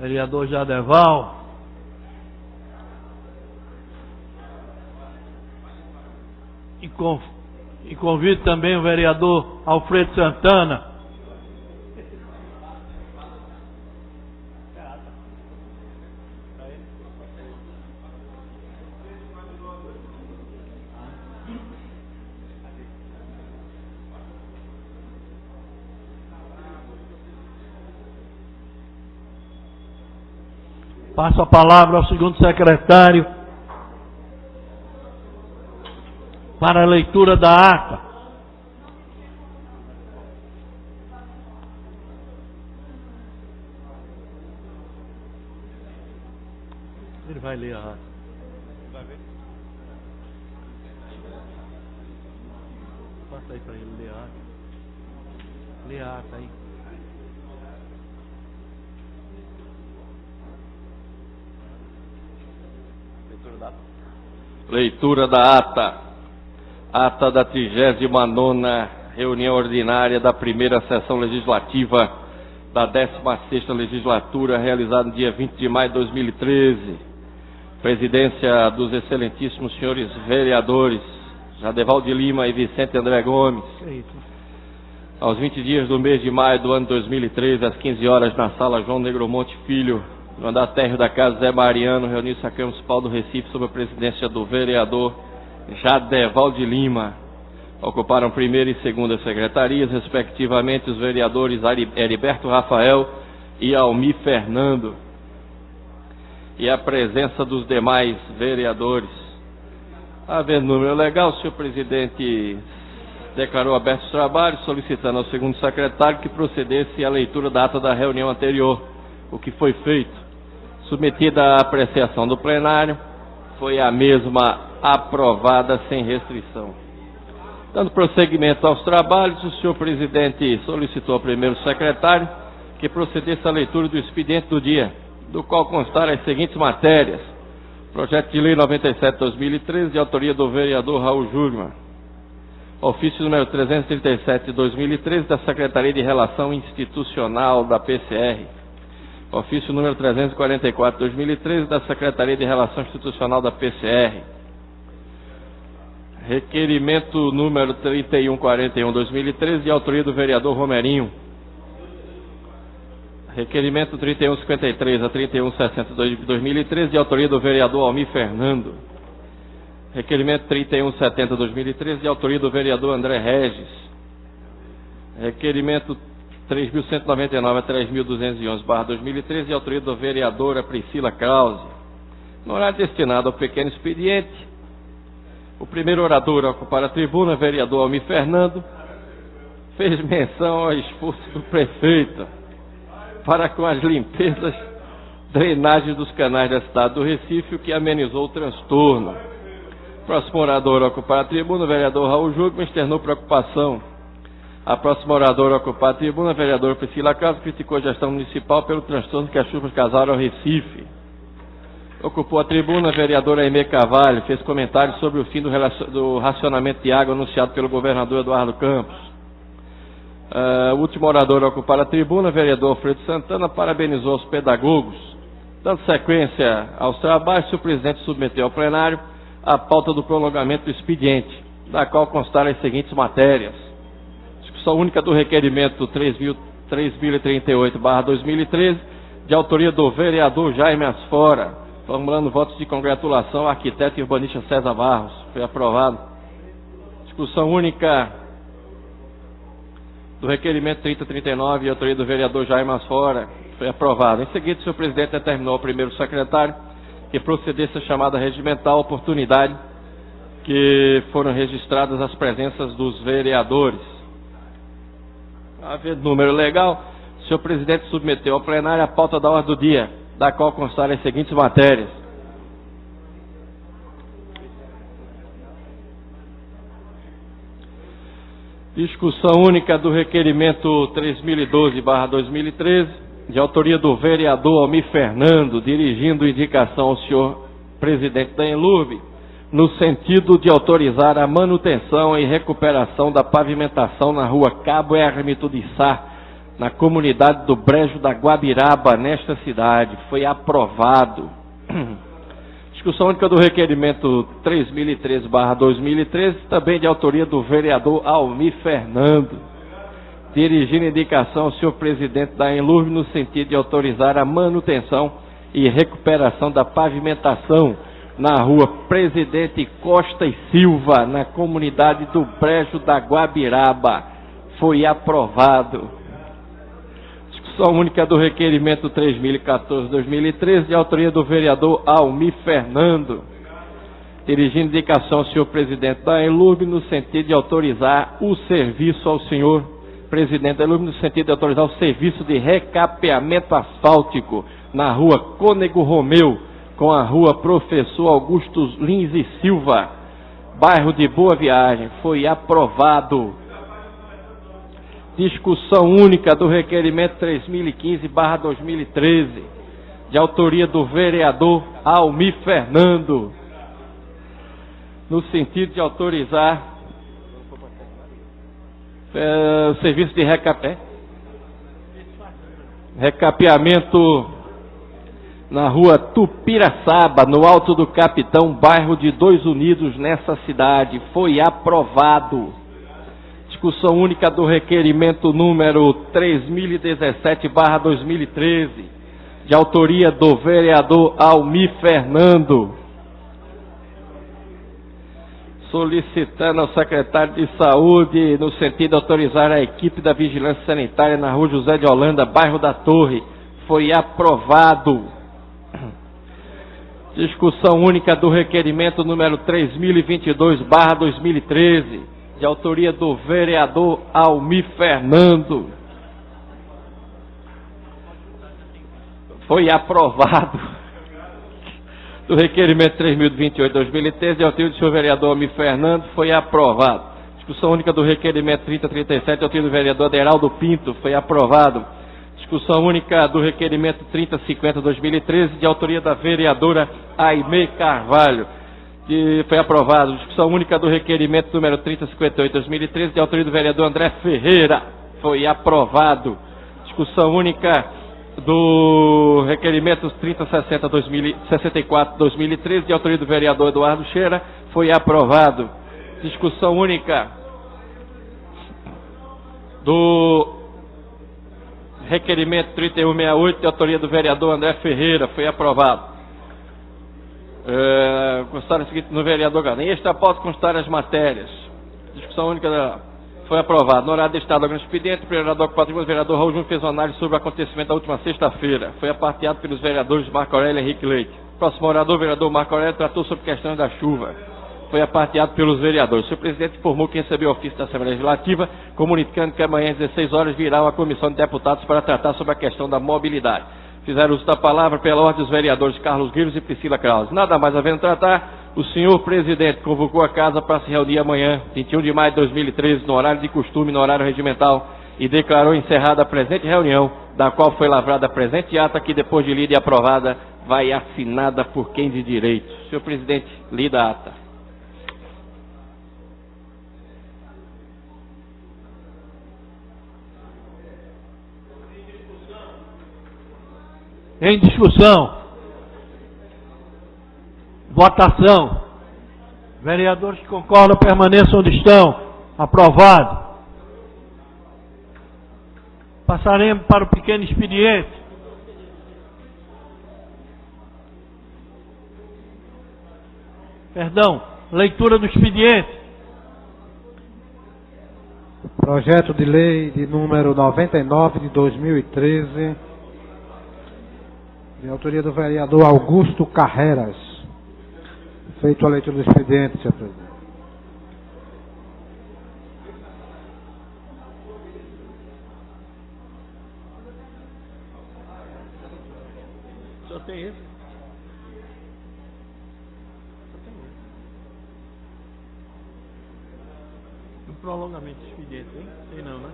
vereador Jadeval. E convido também o vereador Alfredo Santana. Passo a palavra ao segundo secretário para a leitura da ata. Ele vai ler a ata. Vai ver? Passa aí para ele ler a ata. Lê a ata aí. Leitura da ata. Ata da 39ª reunião ordinária da primeira sessão legislativa da 16ª legislatura, realizada no dia 20 de maio de 2013. Presidência dos excelentíssimos senhores vereadores Jadeval de Lima e Vicente André Gomes. Aos 20 dias do mês de maio do ano 2013, às 15 horas, na sala João Negromonte Filho, no andar térreo da casa Zé Mariano, reuniu-se a Câmara Municipal do Recife sob a presidência do vereador Jadeval de Lima. Ocuparam primeira e segunda secretarias, respectivamente, os vereadores Heriberto Rafael e Almir Fernando. E a presença dos demais vereadores. Havendo número legal, o senhor presidente declarou abertos os trabalhos, solicitando ao segundo secretário que procedesse à leitura da ata da reunião anterior, o que foi feito. Submetida à apreciação do plenário, foi a mesma aprovada sem restrição. Dando prosseguimento aos trabalhos, o senhor presidente solicitou ao primeiro secretário que procedesse à leitura do expediente do dia, do qual constar as seguintes matérias: projeto de lei 97/2013, de autoria do vereador Raul Júlio. Ofício número 337 de 2013, da Secretaria de Relação Institucional da PCR. Ofício número 344 de 2013, da Secretaria de Relação Institucional da PCR. Requerimento número 3141 de 2013, de autoria do vereador Romerinho. Requerimento 3153 a 3160 de 2013, de autoria do vereador Almir Fernando. Requerimento 3170 de 2013, de autoria do vereador André Regis. Requerimento 3.199 a 3.211/2013, de autoria da vereadora Priscila Krause. No horário destinado ao pequeno expediente, o primeiro orador a ocupar a tribuna, vereador Almir Fernando, fez menção ao esforço do prefeito para com as limpezas, drenagens dos canais da cidade do Recife, o que amenizou o transtorno. Próximo orador a ocupar a tribuna, vereador Raul Júlio, externou preocupação. A próxima oradora a ocupar a tribuna, a vereadora Priscila Krause, criticou a gestão municipal pelo transtorno que as chuvas causaram ao Recife. Ocupou a tribuna, a vereadora Aimee Carvalho, fez comentários sobre o fim do racionamento de água anunciado pelo governador Eduardo Campos. O último orador a ocupar a tribuna, o vereador Alfredo Santana, parabenizou os pedagogos. Dando sequência aos trabalhos, o presidente submeteu ao plenário a pauta do prolongamento do expediente, da qual constaram as seguintes matérias: discussão única do requerimento 3038/2013, de autoria do vereador Jaime Asfora, formulando votos de congratulação ao arquiteto e urbanista César Barros. Foi aprovado. Discussão única do requerimento 3039, de autoria do vereador Jaime Asfora. Foi aprovado. Em seguida, o senhor presidente determinou ao primeiro secretário que procedesse a chamada regimental, oportunidade que foram registradas as presenças dos vereadores. Havendo número legal, o senhor presidente submeteu ao plenário a pauta da ordem do dia, da qual constaram as seguintes matérias: discussão única do requerimento 3012/2013, de autoria do vereador Almir Fernando, dirigindo indicação ao senhor presidente da Enlurb, no sentido de autorizar a manutenção e recuperação da pavimentação na rua Cabo Hermito de Sá, na comunidade do Brejo da Guabiraba, nesta cidade. Foi aprovado. Discussão única do requerimento 3013/2013, também de autoria do vereador Almir Fernando. Dirigindo indicação ao senhor presidente da Enlurb no sentido de autorizar a manutenção e recuperação da pavimentação na rua Presidente Costa e Silva, na comunidade do Brejo da Guabiraba. Foi aprovado. Discussão única do requerimento 3014/2013, de autoria do vereador Almir Fernando. Dirigindo indicação ao senhor presidente da Enlurb no sentido de autorizar o serviço ao senhor presidente da Enlurb no sentido de autorizar o serviço de recapeamento asfáltico na rua Cônego Romeu, com a rua Professor Augusto Lins e Silva, bairro de Boa Viagem. Foi aprovado. Discussão única do requerimento 3015/2013, de autoria do vereador Almir Fernando, no sentido de autorizar o serviço de recapeamento na rua Tupiraçaba, no Alto do Capitão, bairro de Dois Unidos, nessa cidade. Foi aprovado. Discussão única do requerimento número 3017/2013, de autoria do vereador Almir Fernando, solicitando ao secretário de Saúde no sentido de autorizar a equipe da Vigilância Sanitária na rua José de Holanda, bairro da Torre. Foi aprovado. Discussão única do requerimento número 3022/2013, de autoria do vereador Almir Fernando. Foi aprovado. Do requerimento 3028/2013, de autoria do senhor vereador Almir Fernando. Foi aprovado. Discussão única do requerimento 3037, de autoria do vereador Aderaldo Pinto. Foi aprovado. Discussão única do requerimento 3050/2013, de autoria da vereadora Aimee Carvalho. Foi aprovado. Discussão única do requerimento número 3058/2013, de autoria do vereador André Ferreira. Foi aprovado. Discussão única do requerimento 3064/2013, de autoria do vereador Eduardo Cheira. Foi aprovado. Discussão única do requerimento 3168, de autoria do vereador André Ferreira. Foi aprovado. Constar o seguinte no vereador Gana. Este após constar as matérias. Discussão única foi aprovado. No horário de estado do expediente, o vereador patrimônio, o vereador Raul Júnior fez uma análise sobre o acontecimento da última sexta-feira. Foi aparteado pelos vereadores Marco Aurélio e Henrique Leite. Próximo orador, o vereador Marco Aurélio, tratou sobre questões da chuva. Foi aparteado pelos vereadores. O senhor presidente informou que recebeu o ofício da Assembleia Legislativa, comunicando que amanhã às 16 horas virá uma comissão de deputados para tratar sobre a questão da mobilidade. Fizeram uso da palavra pela ordem dos vereadores Carlos Guilherme e Priscila Krause. Nada mais havendo tratar, o senhor presidente convocou a casa para se reunir amanhã, 21 de maio de 2013, no horário de costume, no horário regimental, e declarou encerrada a presente reunião, da qual foi lavrada a presente ata, que depois de lida e aprovada, vai assinada por quem de direito. Senhor presidente, lida a ata. Em discussão. Votação. Vereadores que concordam permaneçam onde estão. Aprovado. Passaremos para o pequeno expediente. Perdão, leitura do expediente. Projeto de lei de número 99 de 2013, de autoria do vereador Augusto Carreiras. Feito a leitura do expediente, senhor presidente. Só tem esse? Um prolongamento do expediente, hein? Sei não, né?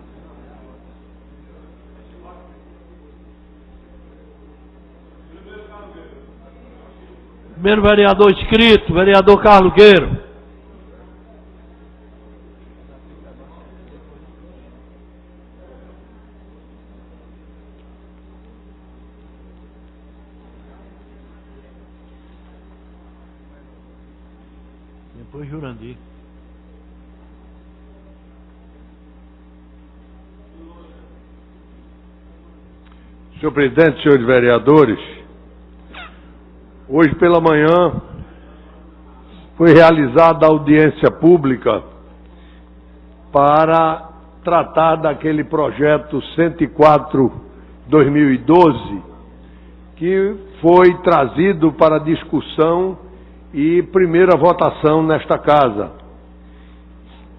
Primeiro vereador inscrito, vereador Carlos Gueiro. Depois Jurandir. Senhor presidente, senhores vereadores, hoje pela manhã foi realizada a audiência pública para tratar daquele projeto 104/2012, que foi trazido para discussão e primeira votação nesta casa.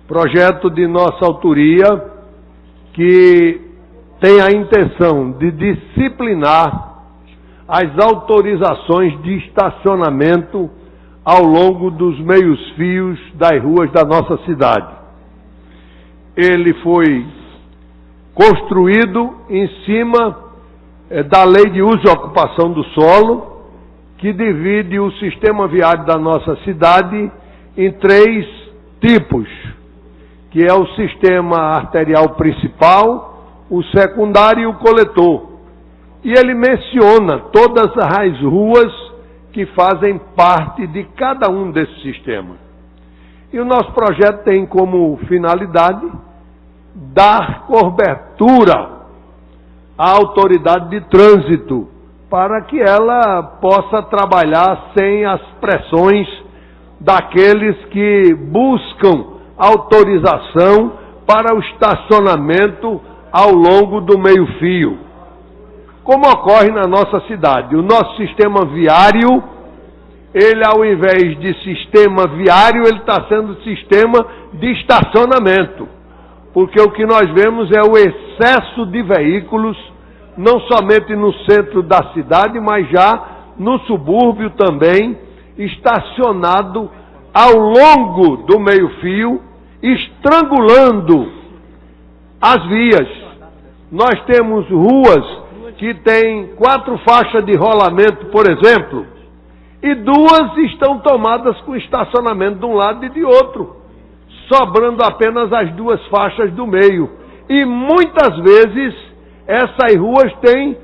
Projeto de nossa autoria que tem a intenção de disciplinar as autorizações de estacionamento ao longo dos meios-fios das ruas da nossa cidade. Ele foi construído em cima da Lei de Uso e Ocupação do Solo, que divide o sistema viário da nossa cidade em 3 tipos, que é o sistema arterial principal, o secundário e o coletor. E ele menciona todas as ruas que fazem parte de cada um desses sistemas. E o nosso projeto tem como finalidade dar cobertura à autoridade de trânsito para que ela possa trabalhar sem as pressões daqueles que buscam autorização para o estacionamento ao longo do meio-fio. Como ocorre na nossa cidade, o nosso sistema viário, ele ao invés de sistema viário, ele está sendo sistema de estacionamento, porque o que nós vemos é o excesso de veículos, não somente no centro da cidade, mas já no subúrbio também, estacionado ao longo do meio-fio, estrangulando as vias. Nós temos ruas que têm 4 faixas de rolamento, por exemplo, e 2 estão tomadas com estacionamento de um lado e de outro, sobrando apenas as 2 faixas do meio. E muitas vezes essas ruas têm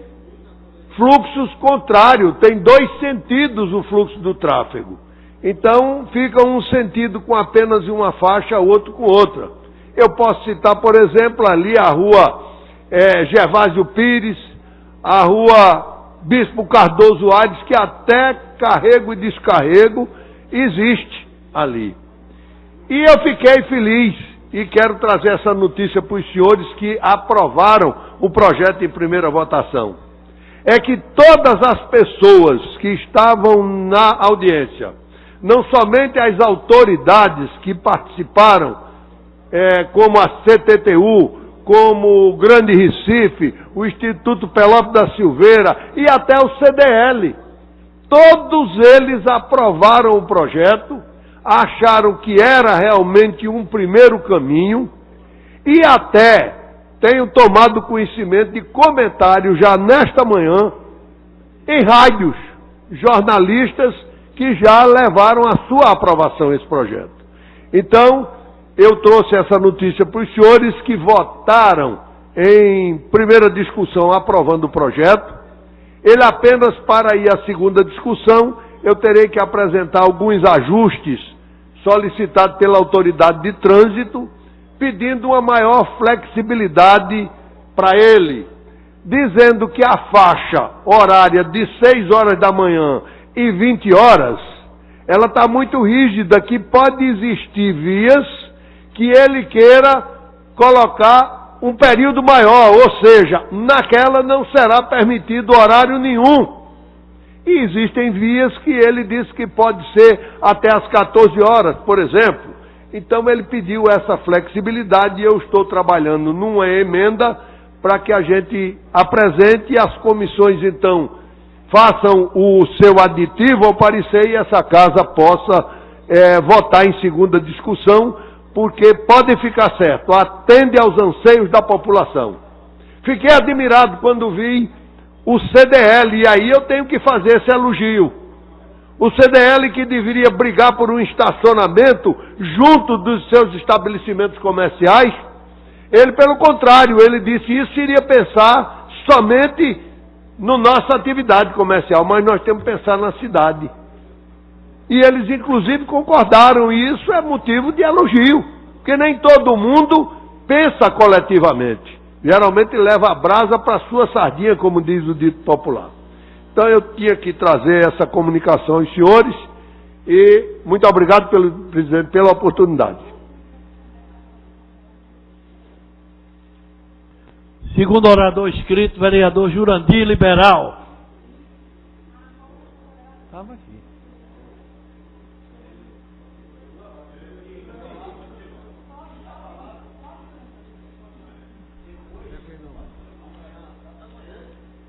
fluxos contrários, tem 2 sentidos o fluxo do tráfego. Então fica um sentido com apenas uma faixa, outro com outra. Eu posso citar, por exemplo, ali a rua Gervásio Pires, a rua Bispo Cardoso Aires, que até carrego e descarrego existe ali. E eu fiquei feliz e quero trazer essa notícia para os senhores que aprovaram o projeto em primeira votação. É que todas as pessoas que estavam na audiência, não somente as autoridades que participaram, como a CTTU, como o Grande Recife, o Instituto Pelópio da Silveira e até o CDL. Todos eles aprovaram o projeto, acharam que era realmente um primeiro caminho e até tenho tomado conhecimento de comentários já nesta manhã em rádios, jornalistas que já levaram a sua aprovação esse projeto. Então, eu trouxe essa notícia para os senhores que votaram em primeira discussão aprovando o projeto. Ele apenas para ir à segunda discussão, eu terei que apresentar alguns ajustes solicitados pela autoridade de trânsito, pedindo uma maior flexibilidade para ele, dizendo que a faixa horária de 6 horas da manhã e 20 horas, ela está muito rígida, que pode existir vias que ele queira colocar um período maior, ou seja, naquela não será permitido horário nenhum. E existem vias que ele diz que pode ser até às 14 horas, por exemplo. Então ele pediu essa flexibilidade e eu estou trabalhando numa emenda para que a gente apresente e as comissões então façam o seu aditivo ao parecer e essa casa possa votar em segunda discussão, porque pode ficar certo, atende aos anseios da população. Fiquei admirado quando vi o CDL, e aí eu tenho que fazer esse elogio. O CDL que deveria brigar por um estacionamento junto dos seus estabelecimentos comerciais, ele pelo contrário, ele disse isso iria pensar somente na nossa atividade comercial, mas nós temos que pensar na cidade. E eles, inclusive, concordaram, e isso é motivo de elogio, porque nem todo mundo pensa coletivamente. Geralmente leva a brasa para a sua sardinha, como diz o dito popular. Então eu tinha que trazer essa comunicação aos senhores, e muito obrigado, presidente, pela oportunidade. Segundo orador inscrito, vereador Jurandir Liberal. Estava aqui.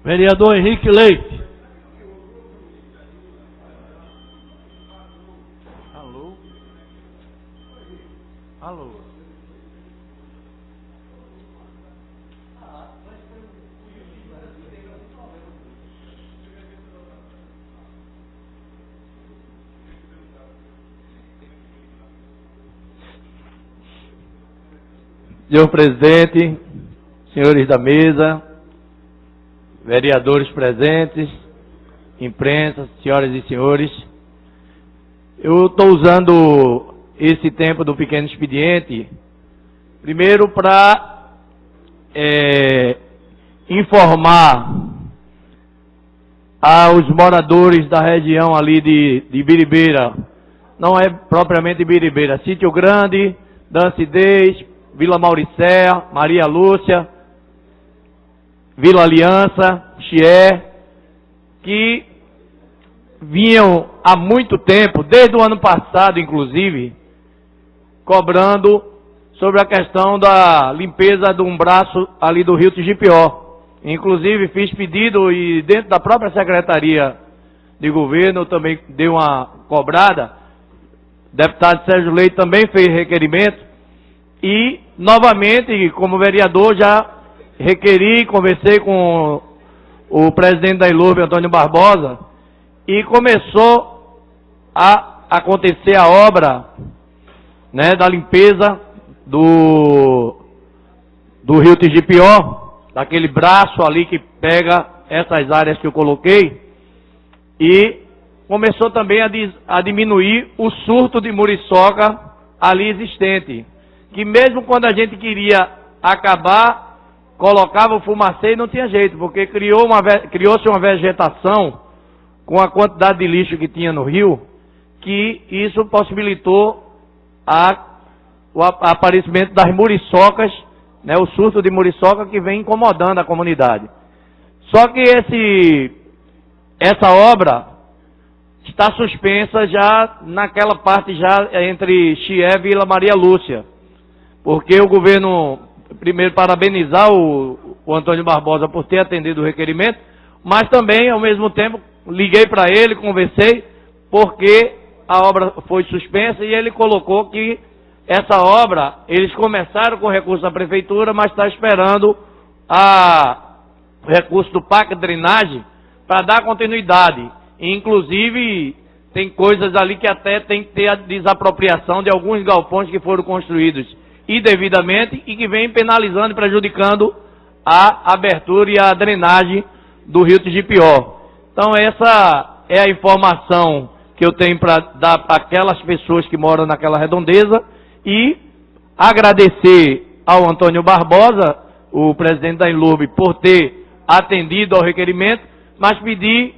Vereador Henrique Leite. Alô? Alô? Senhor presidente, senhores da mesa, vereadores presentes, imprensa, senhoras e senhores, eu estou usando esse tempo do pequeno expediente, primeiro para informar aos moradores da região ali de Biribeira, não é propriamente Biribeira, Sítio Grande, Dancidez, Vila Mauricéia, Maria Lúcia, Vila Aliança, Chié, que vinham há muito tempo, desde o ano passado inclusive, cobrando sobre a questão da limpeza de um braço ali do Rio Tigipió. Inclusive fiz pedido e dentro da própria Secretaria de Governo eu também dei uma cobrada. O deputado Sérgio Leite também fez requerimento e, novamente, como vereador, já requeri, conversei com o presidente da ILURB, Antônio Barbosa, e começou a acontecer a obra, né, da limpeza do Rio Tigipió, daquele braço ali que pega essas áreas que eu coloquei, e começou também a diminuir o surto de muriçoca ali existente, que mesmo quando a gente queria acabar, colocava o fumacê e não tinha jeito, porque criou-se uma vegetação com a quantidade de lixo que tinha no rio, que isso possibilitou o aparecimento das muriçocas, né, o surto de muriçoca que vem incomodando a comunidade. Só que essa obra está suspensa já naquela parte já entre Chié e Vila Maria Lúcia, porque o governo, primeiro, parabenizar o Antônio Barbosa por ter atendido o requerimento, mas também, ao mesmo tempo, liguei para ele, conversei, porque a obra foi suspensa e ele colocou que essa obra, eles começaram com recurso da prefeitura, mas está esperando o recurso do PAC Drenagem para dar continuidade. Inclusive, tem coisas ali que até tem que ter a desapropriação de alguns galpões que foram construídos indevidamente e que vem penalizando e prejudicando a abertura e a drenagem do Rio Tigipió. Então essa é a informação que eu tenho para dar para aquelas pessoas que moram naquela redondeza e agradecer ao Antônio Barbosa, o presidente da ILURB, por ter atendido ao requerimento, mas pedir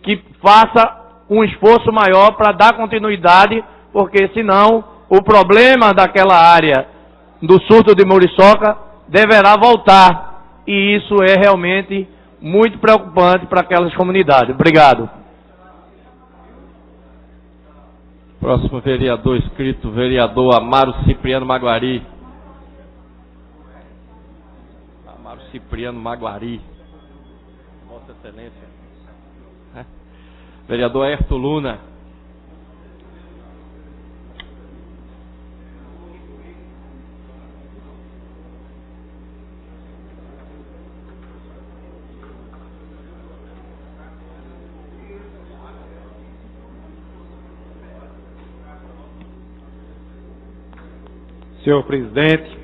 que faça um esforço maior para dar continuidade, porque senão o problema daquela área do surto de muriçoca deverá voltar, e isso é realmente muito preocupante para aquelas comunidades. Obrigado. Próximo vereador inscrito, vereador Amaro Cipriano Maguari. Amaro Cipriano Maguari. Vossa Excelência. Vereador Ayrton Luna. Senhor presidente,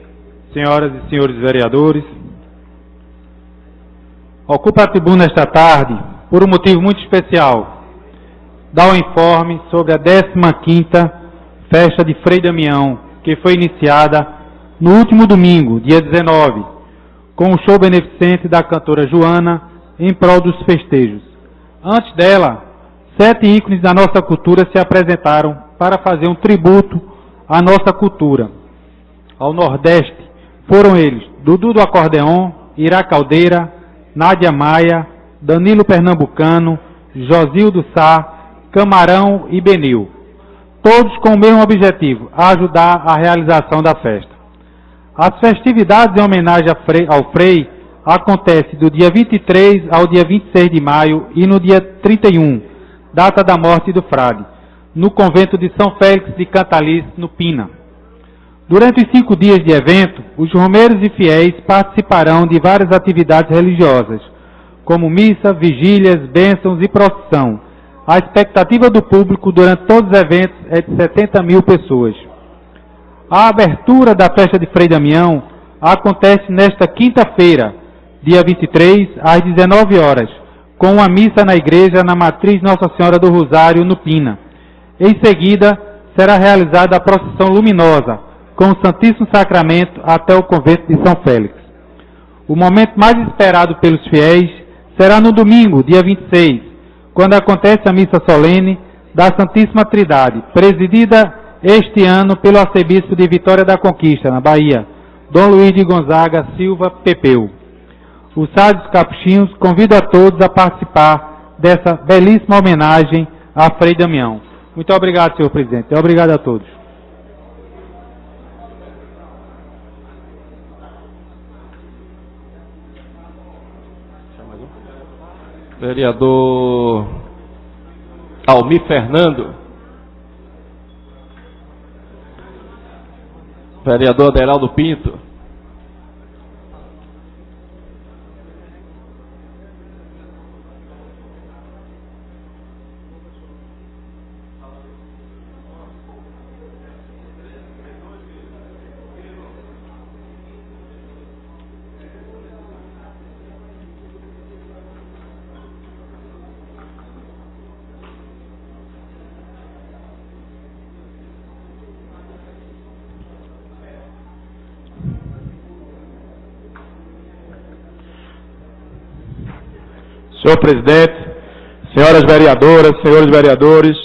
senhoras e senhores vereadores, ocupo a tribuna esta tarde por um motivo muito especial. dar o informe sobre a 15ª Festa de Frei Damião, que foi iniciada no último domingo, dia 19, com o show beneficente da cantora Joana em prol dos festejos. Antes dela, 7 ícones da nossa cultura se apresentaram para fazer um tributo à nossa cultura. Ao Nordeste foram eles Dudu do Acordeon, Ira Caldeira, Nádia Maia, Danilo Pernambucano, Josildo Sá, Camarão e Benil. Todos com o mesmo objetivo, ajudar a realização da festa. As festividades em homenagem ao Frei acontecem do dia 23 ao dia 26 de maio e no dia 31, data da morte do frade, no convento de São Félix de Cantalice, no Pina. Durante os 5 dias de evento, os romeiros e fiéis participarão de várias atividades religiosas, como missa, vigílias, bênçãos e procissão. A expectativa do público durante todos os eventos é de 70 mil pessoas. A abertura da festa de Frei Damião acontece nesta quinta-feira, dia 23, às 19 horas, com uma missa na igreja na Matriz Nossa Senhora do Rosário, no Pina. Em seguida, será realizada a procissão luminosa, com o Santíssimo Sacramento até o convento de São Félix. O momento mais esperado pelos fiéis será no domingo, dia 26, quando acontece a missa solene da Santíssima Trindade, presidida este ano pelo arcebispo de Vitória da Conquista, na Bahia, Dom Luiz de Gonzaga Silva Pepeu. Os sábios capuchinhos convidam a todos a participar dessa belíssima homenagem a Frei Damião. Muito obrigado, senhor presidente. Obrigado a todos. Vereador Almir Fernando. Vereador Aderaldo Pinto. Senhor presidente, senhoras vereadoras, senhores vereadores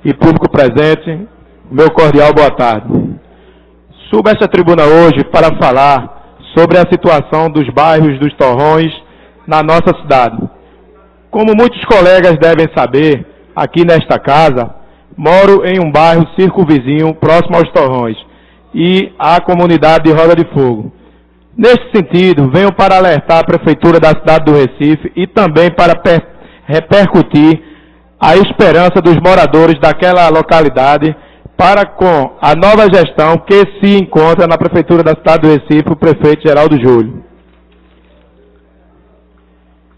e público presente, meu cordial boa tarde. Subo esta tribuna hoje para falar sobre a situação dos bairros dos Torrões na nossa cidade. Como muitos colegas devem saber, aqui nesta casa, moro em um bairro circunvizinho próximo aos Torrões e à comunidade de Roda de Fogo. Neste sentido, venho para alertar a Prefeitura da cidade do Recife e também para repercutir a esperança dos moradores daquela localidade para com a nova gestão que se encontra na Prefeitura da cidade do Recife, o prefeito Geraldo Júlio.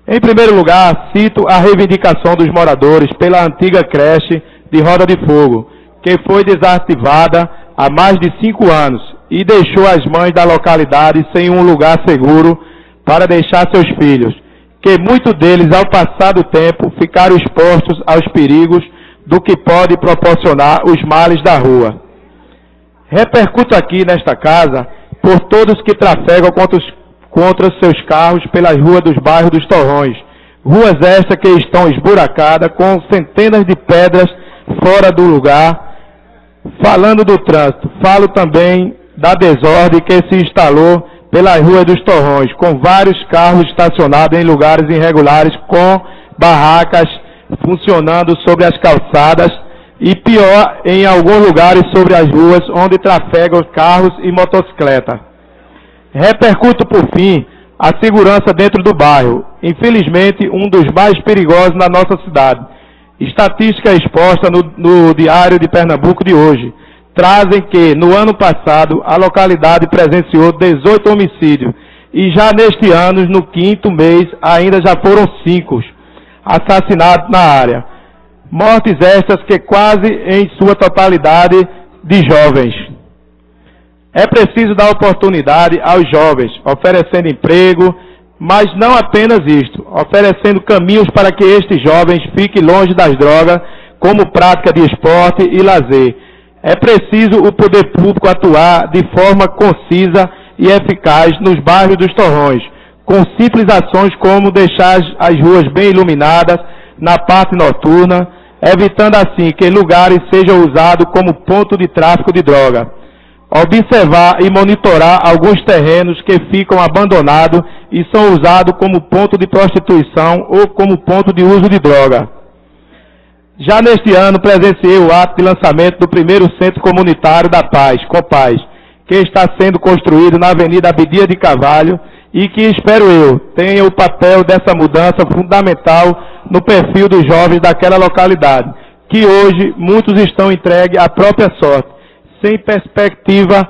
Em primeiro lugar, cito a reivindicação dos moradores pela antiga creche de Roda de Fogo, que foi desativada há mais de 5 anos e deixou as mães da localidade sem um lugar seguro para deixar seus filhos, que muitos deles, ao passar do tempo, ficaram expostos aos perigos do que pode proporcionar os males da rua. Repercuto aqui nesta casa por todos que trafegam contra seus carros pelas ruas dos bairros dos Torrões, ruas estas que estão esburacadas com centenas de pedras fora do lugar. Falando do trânsito, falo também da desordem que se instalou pelas ruas dos Torrões, com vários carros estacionados em lugares irregulares, com barracas funcionando sobre as calçadas e, pior, em alguns lugares sobre as ruas onde trafegam carros e motocicletas. Repercuto, por fim, a segurança dentro do bairro, infelizmente um dos mais perigosos na nossa cidade. Estatística exposta no Diário de Pernambuco de hoje trazem que, no ano passado, a localidade presenciou 18 homicídios e já neste ano, no 5º mês, ainda já foram 5 assassinatos na área. Mortes estas que quase em sua totalidade de jovens. É preciso dar oportunidade aos jovens, oferecendo emprego, mas não apenas isto, oferecendo caminhos para que estes jovens fiquem longe das drogas, como prática de esporte e lazer. É preciso o poder público atuar de forma concisa e eficaz nos bairros dos Torrões, com simples ações como deixar as ruas bem iluminadas na parte noturna, evitando assim que lugares sejam usados como ponto de tráfico de droga. Observar e monitorar alguns terrenos que ficam abandonados e são usados como ponto de prostituição ou como ponto de uso de droga. Já neste ano presenciei o ato de lançamento do primeiro Centro Comunitário da Paz, Compaz, que está sendo construído na Avenida Abdias de Carvalho e que, espero eu, tenha o papel dessa mudança fundamental no perfil dos jovens daquela localidade, que hoje muitos estão entregues à própria sorte, sem perspectiva.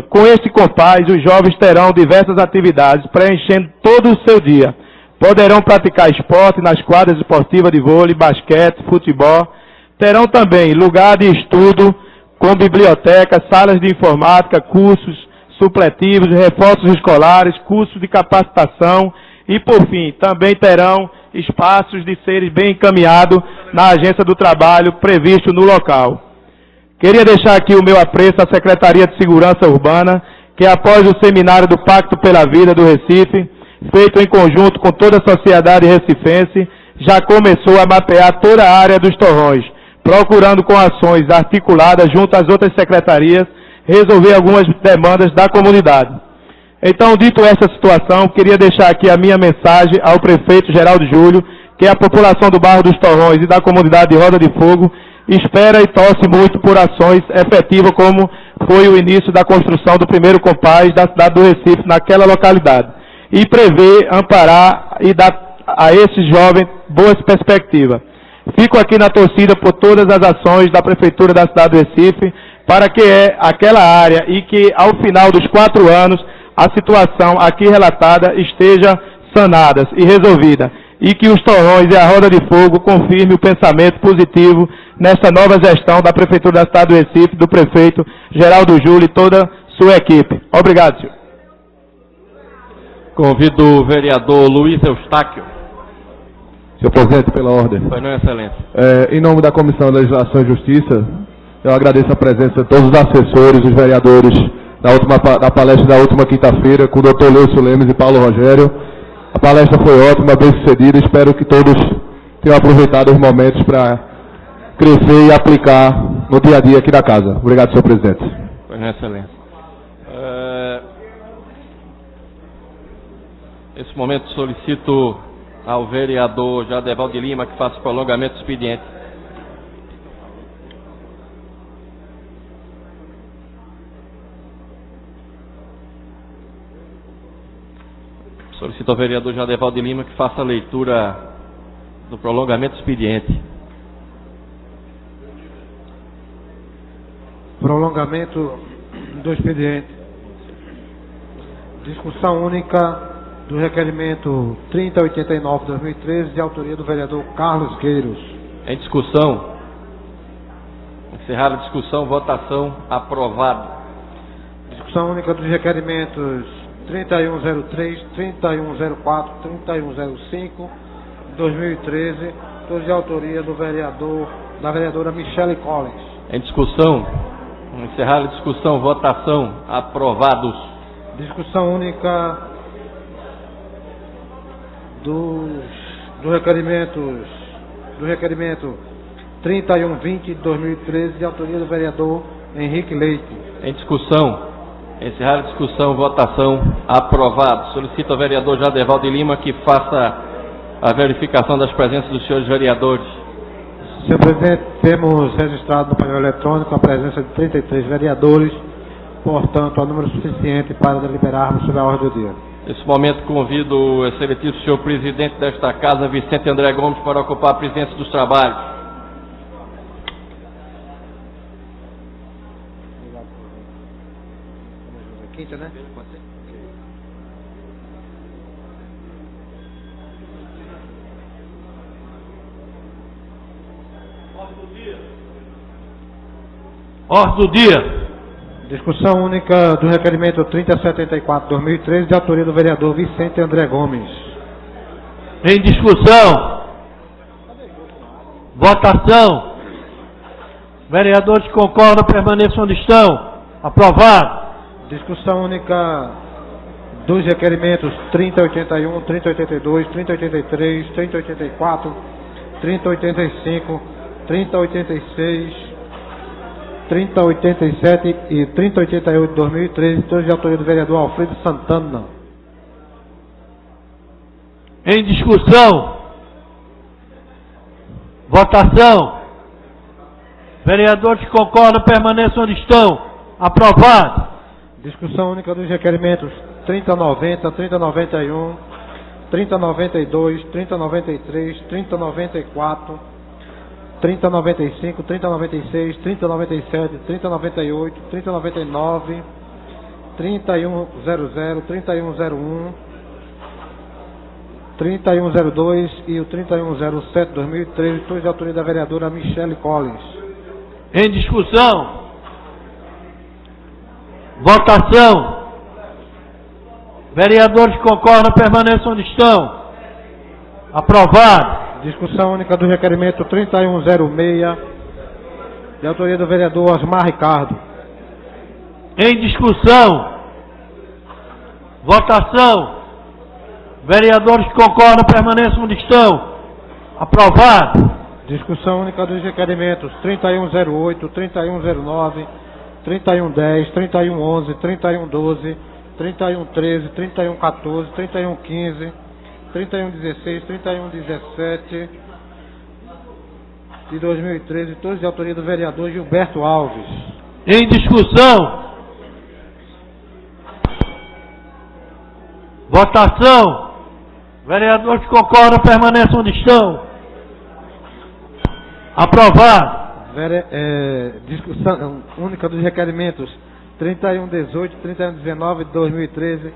Com este Compaz, os jovens terão diversas atividades preenchendo todo o seu dia. Poderão praticar esporte nas quadras esportivas de vôlei, basquete, futebol. Terão também lugar de estudo com biblioteca, salas de informática, cursos supletivos, reforços escolares, cursos de capacitação e, por fim, também terão espaços de serem bem encaminhados na agência do trabalho previsto no local. Queria deixar aqui o meu apreço à Secretaria de Segurança Urbana, que após o seminário do Pacto pela Vida do Recife, feito em conjunto com toda a sociedade recifense, já começou a mapear toda a área dos Torrões, procurando com ações articuladas junto às outras secretarias, resolver algumas demandas da comunidade. Então, dito essa situação, queria deixar aqui a minha mensagem ao prefeito Geraldo Júlio, que a população do bairro dos Torrões e da comunidade de Roda de Fogo espera e torce muito por ações efetivas como foi o início da construção do primeiro Compaz da cidade do Recife naquela localidade, e prevê amparar e dar a esses jovens boas perspectivas. Fico aqui na torcida por todas as ações da Prefeitura da cidade do Recife, para que aquela área e que ao final dos 4 anos a situação aqui relatada esteja sanada e resolvida, e que os Torrões e a Roda de Fogo confirmem o pensamento positivo nessa nova gestão da Prefeitura da cidade do Recife, do prefeito Geraldo Júlio e toda a sua equipe. Obrigado, senhor. Convido o vereador Luiz Eustáquio. Senhor presidente, pela ordem. Pois não, excelência. Em nome da Comissão de Legislação e Justiça, eu agradeço a presença de todos os assessores, os vereadores da palestra da última quinta-feira, com o Dr. Leucio Lemes e Paulo Rogério. A palestra foi ótima, bem sucedida. Espero que todos tenham aproveitado os momentos para crescer e aplicar no dia a dia aqui da casa. Obrigado, senhor presidente. Pois não, excelência. Nesse momento solicito ao vereador Jadeval de Lima que faça prolongamento do expediente. Solicito ao vereador Jadeval de Lima que faça a leitura do prolongamento do expediente. Prolongamento do expediente. Discussão única do requerimento 3089-2013, de autoria do vereador Carlos Queiros. Em discussão. Encerrada a discussão, votação, aprovado. Discussão única dos requerimentos 3103, 3104, 3105, 2013, todos de autoria do da vereadora Michele Collins. Em discussão. Encerrada a discussão, votação, aprovados. Discussão única do requerimento 3120 de 2013, de autoria do vereador Henrique Leite. Em discussão, encerrar a discussão, votação, aprovado. Solicito ao vereador Jadeval de Lima que faça a verificação das presenças dos senhores vereadores. Senhor presidente, temos registrado no painel eletrônico a presença de 33 vereadores, portanto, há número suficiente para deliberarmos sobre a ordem do dia. Nesse momento, convido o excelentíssimo senhor presidente desta casa, Vicente André Gomes, para ocupar a presidência dos trabalhos. Quinta, né? Ordem do dia. Discussão única do requerimento 3074-2013, de autoria do vereador Vicente André Gomes. Em discussão. Votação. Vereadores que concordam permaneçam onde estão. Aprovado. Discussão única dos requerimentos 3081, 3082, 3083, 3084, 3085, 3086, 3087 e 3088 de 2013, todos de autoria do vereador Alfredo Santana. Em discussão. Votação. Vereadores que concordam permaneçam onde estão. Aprovado. Discussão única dos requerimentos 3090, 3091, 3092, 3093, 3094, 3095, 3096, 3097, 3098, 3099, 3100, 3101, 3102 e o 3107 de 2013, todos de autoria da vereadora Michele Collins. Em discussão. Votação. Vereadores que concordam permaneçam onde estão. Aprovado. Discussão única do requerimento 3106, de autoria do vereador Osmar Ricardo. Em discussão. Votação. Vereadores que concordam permaneçam onde estão. Aprovado. Discussão única dos requerimentos 3108, 3109, 3110, 3111, 3112, 3113, 3114, 3115, 3116, 3117 de 2013, todos de autoria do vereador Gilberto Alves. Em discussão. Votação. Vereadores que concordam permaneçam onde estão. Aprovado. Discussão única dos requerimentos 3118, 3119 de 2013,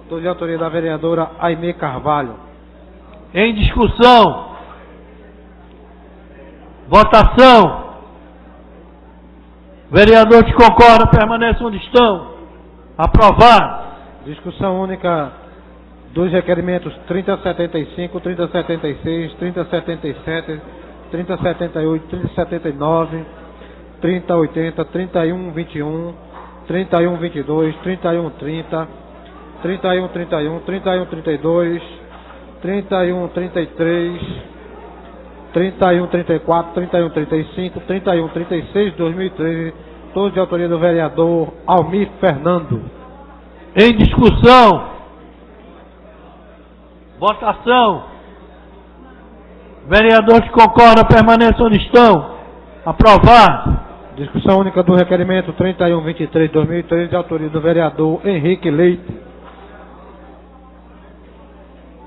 todos de autoria da vereadora Aimee Carvalho. Em discussão. Votação. Vereadores que concordam permaneçam onde estão. Aprovado. Discussão única dos requerimentos 3075, 3076, 3077, 3078, 3079, 3080, 3121, 3122, 3130, 3131, 3132, 3133, 3134, 3135, 3136 de 2013, todos de autoria do vereador Almir Fernando. Em discussão. Votação. Vereadores que concordam permaneçam onde estão. Aprovado. Discussão única do requerimento 3123 de 2013, de autoria do vereador Henrique Leite.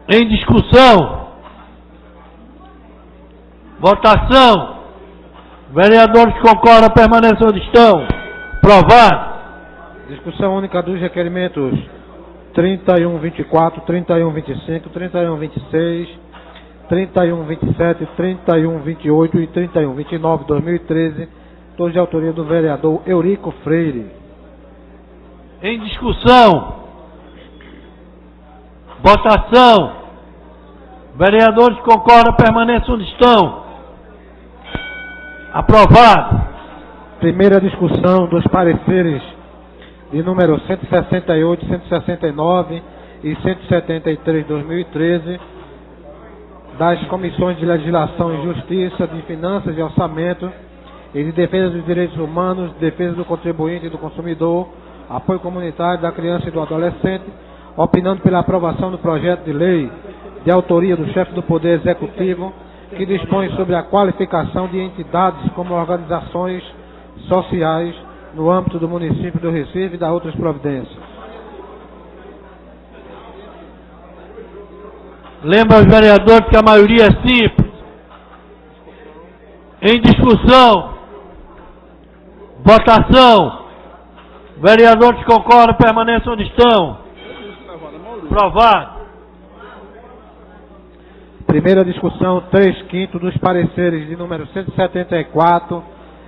Em discussão. Votação. Vereadores que concordam permaneçam onde estão. Aprovado. Discussão única dos requerimentos 3124, 3125, 3126, 3127, 3128 e 3129 de 2013, todos de autoria do vereador Eurico Freire. Em discussão. Votação. Vereadores que concordam permaneçam onde estão. Aprovado. Primeira discussão dos pareceres de número 168, 169 e 173 de 2013 das Comissões de Legislação e Justiça, de Finanças e Orçamento e de Defesa dos Direitos Humanos, Defesa do Contribuinte e do Consumidor, Apoio Comunitário da Criança e do Adolescente, opinando pela aprovação do projeto de lei de autoria do chefe do Poder Executivo, que dispõe sobre a qualificação de entidades como organizações sociais no âmbito do município do Recife e da outras providências. Lembra aos vereadores que a maioria é simples. Em discussão. Votação. Vereadores que concordam permaneçam onde estão. Aprovado. Primeira discussão, 3/5 dos pareceres de número 174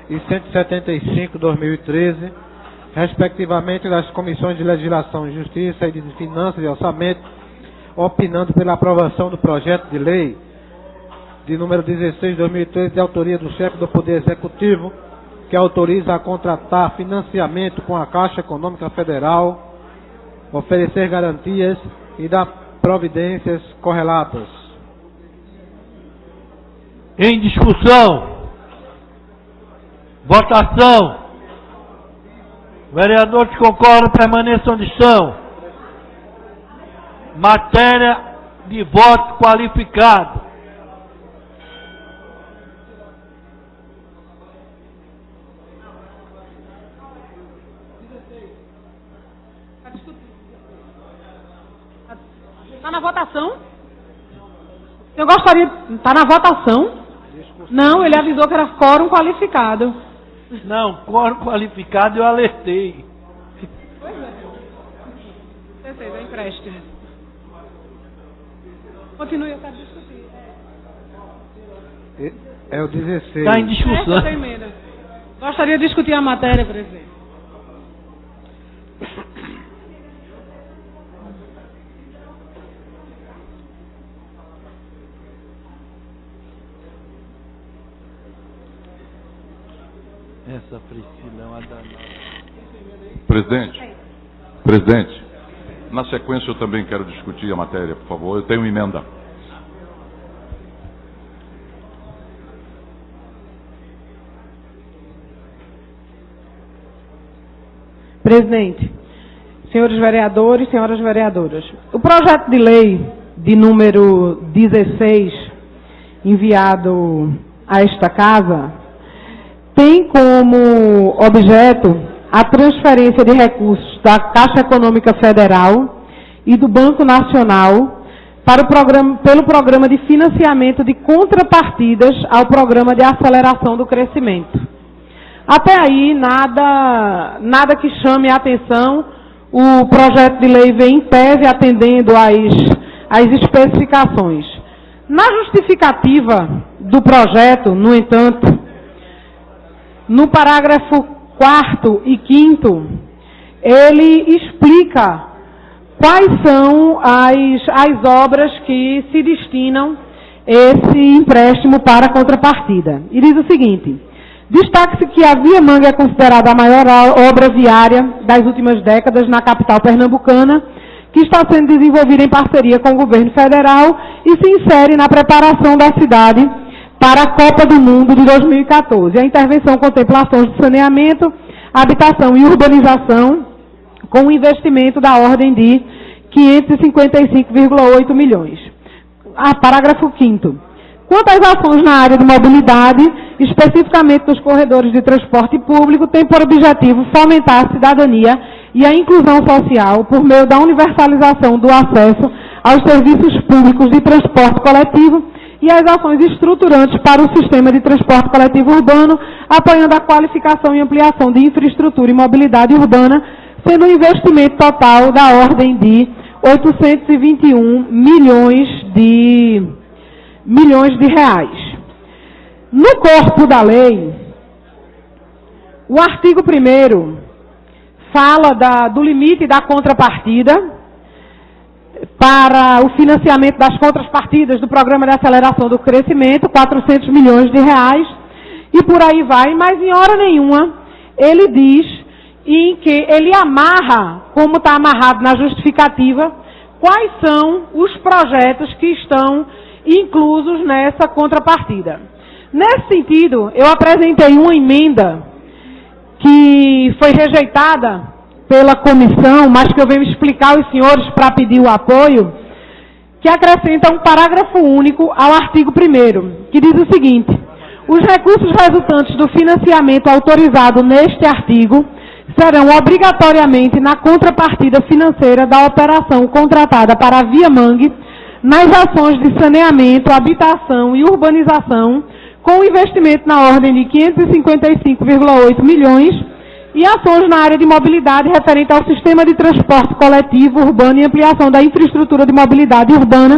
e 175 de 2013, respectivamente das Comissões de Legislação e Justiça e de Finanças e Orçamento, opinando pela aprovação do projeto de lei de número 16 de 2013, de autoria do chefe do Poder Executivo, que autoriza a contratar financiamento com a Caixa Econômica Federal, oferecer garantias e dar providências correlatas. Em discussão. Votação. Vereadores que concordam permaneçam onde estão. Matéria de voto qualificado. Está na votação? Eu gostaria... Está na votação? Não, ele avisou que era quórum qualificado. Não, quórum qualificado eu alertei. Pois é. 16, é empréstimo. Continue, eu quero discutir. É o 16. Está em discussão. Essa emenda. Gostaria de discutir a matéria, presidente. Essa Priscila é uma danada. Presidente, na sequência eu também quero discutir a matéria, por favor. Eu tenho emenda. Presidente, senhores vereadores, senhoras vereadoras, o projeto de lei de número 16, enviado a esta casa, tem como objeto a transferência de recursos da Caixa Econômica Federal e do Banco Nacional para pelo programa de financiamento de contrapartidas ao programa de aceleração do crescimento. Até aí, nada que chame a atenção. O projeto de lei vem em tese atendendo às especificações. Na justificativa do projeto, no entanto, no parágrafo 4º e 5º, ele explica quais são as obras que se destinam esse empréstimo para contrapartida. E diz o seguinte: destaque-se que a Via Mangue é considerada a maior obra viária das últimas décadas na capital pernambucana, que está sendo desenvolvida em parceria com o governo federal e se insere na preparação da cidade para a Copa do Mundo de 2014. A intervenção contempla ações de saneamento, habitação e urbanização, com um investimento da ordem de 555,8 milhões. Parágrafo 5º. Quanto às ações na área de mobilidade, especificamente nos corredores de transporte público, tem por objetivo fomentar a cidadania e a inclusão social por meio da universalização do acesso aos serviços públicos de transporte coletivo e as ações estruturantes para o sistema de transporte coletivo urbano, apoiando a qualificação e ampliação de infraestrutura e mobilidade urbana, sendo um investimento total da ordem de 821 milhões de reais. No corpo da lei, o artigo 1º fala do limite da contrapartida para o financiamento das contrapartidas do Programa de Aceleração do Crescimento, 400 milhões de reais, e por aí vai, mas em hora nenhuma ele diz em que ele amarra, como está amarrado na justificativa, quais são os projetos que estão inclusos nessa contrapartida. Nesse sentido, eu apresentei uma emenda que foi rejeitada pela comissão, mas que eu venho explicar aos senhores para pedir o apoio, que acrescenta um parágrafo único ao artigo 1º, que diz o seguinte: os recursos resultantes do financiamento autorizado neste artigo serão obrigatoriamente na contrapartida financeira da operação contratada para a Via Mangue nas ações de saneamento, habitação e urbanização, com investimento na ordem de 555,8 milhões, e ações na área de mobilidade referente ao sistema de transporte coletivo urbano e ampliação da infraestrutura de mobilidade urbana,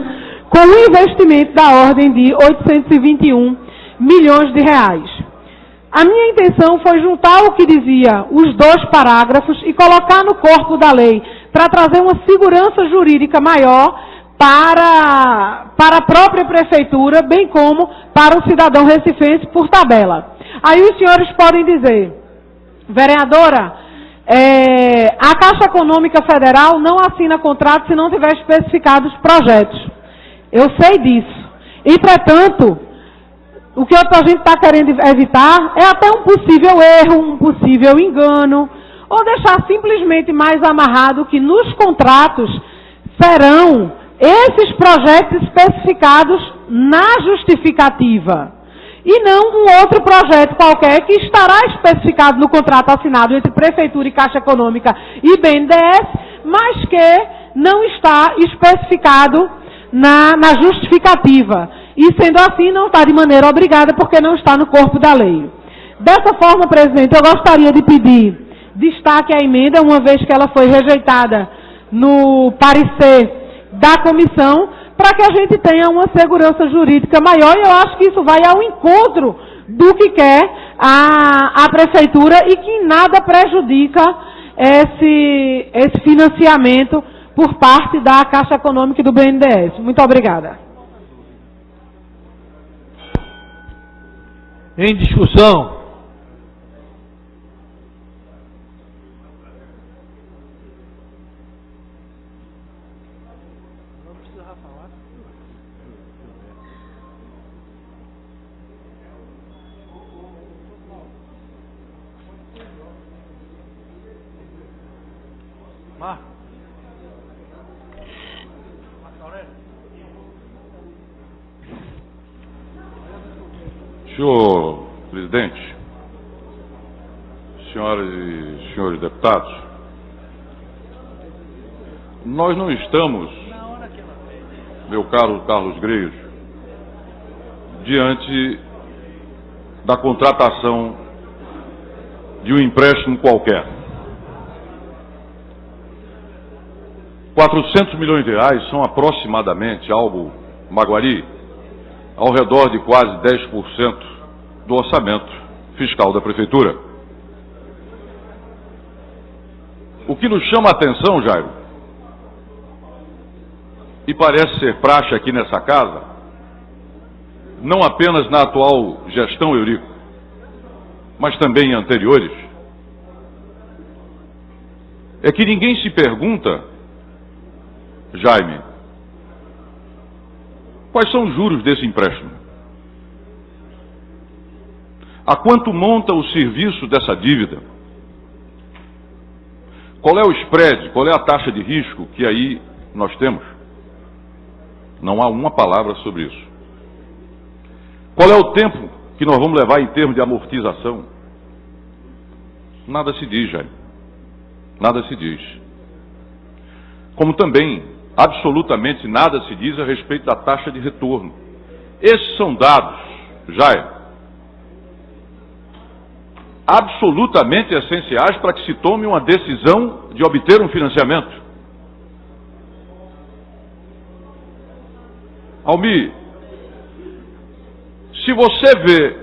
com um investimento da ordem de 821 milhões de reais. A minha intenção foi juntar o que dizia os dois parágrafos e colocar no corpo da lei, para trazer uma segurança jurídica maior para a própria prefeitura, bem como para o cidadão recifense por tabela. Aí os senhores podem dizer, vereadora, a Caixa Econômica Federal não assina contrato se não tiver especificados projetos. Eu sei disso. Entretanto, o que a gente está querendo evitar é até um possível erro, um possível engano, ou deixar simplesmente mais amarrado que nos contratos serão esses projetos especificados na justificativa. E não um outro projeto qualquer que estará especificado no contrato assinado entre Prefeitura e Caixa Econômica e BNDES, mas que não está especificado na justificativa. E sendo assim, não está de maneira obrigada, porque não está no corpo da lei. Dessa forma, presidente, eu gostaria de pedir destaque à emenda, uma vez que ela foi rejeitada no parecer da comissão, para que a gente tenha uma segurança jurídica maior, e eu acho que isso vai ao encontro do que quer a prefeitura e que em nada prejudica esse financiamento por parte da Caixa Econômica e do BNDES. Muito obrigada. Em discussão. Senhor presidente, senhoras e senhores deputados, nós não estamos, meu caro Carlos Greios, diante da contratação de um empréstimo qualquer. 400 milhões de reais são aproximadamente, algo, Maguari, ao redor de quase 10% do orçamento fiscal da Prefeitura. O que nos chama a atenção, Jairo, e parece ser praxe aqui nessa casa, não apenas na atual gestão, Eurico, mas também em anteriores, é que ninguém se pergunta, Jaime, quais são os juros desse empréstimo? A quanto monta o serviço dessa dívida? Qual é o spread, qual é a taxa de risco que aí nós temos? Não há uma palavra sobre isso. Qual é o tempo que nós vamos levar em termos de amortização? Nada se diz, Jaime. Nada se diz. Como também, absolutamente nada se diz a respeito da taxa de retorno. Esses são dados, Jaime, absolutamente essenciais para que se tome uma decisão de obter um financiamento. Almir, se você vê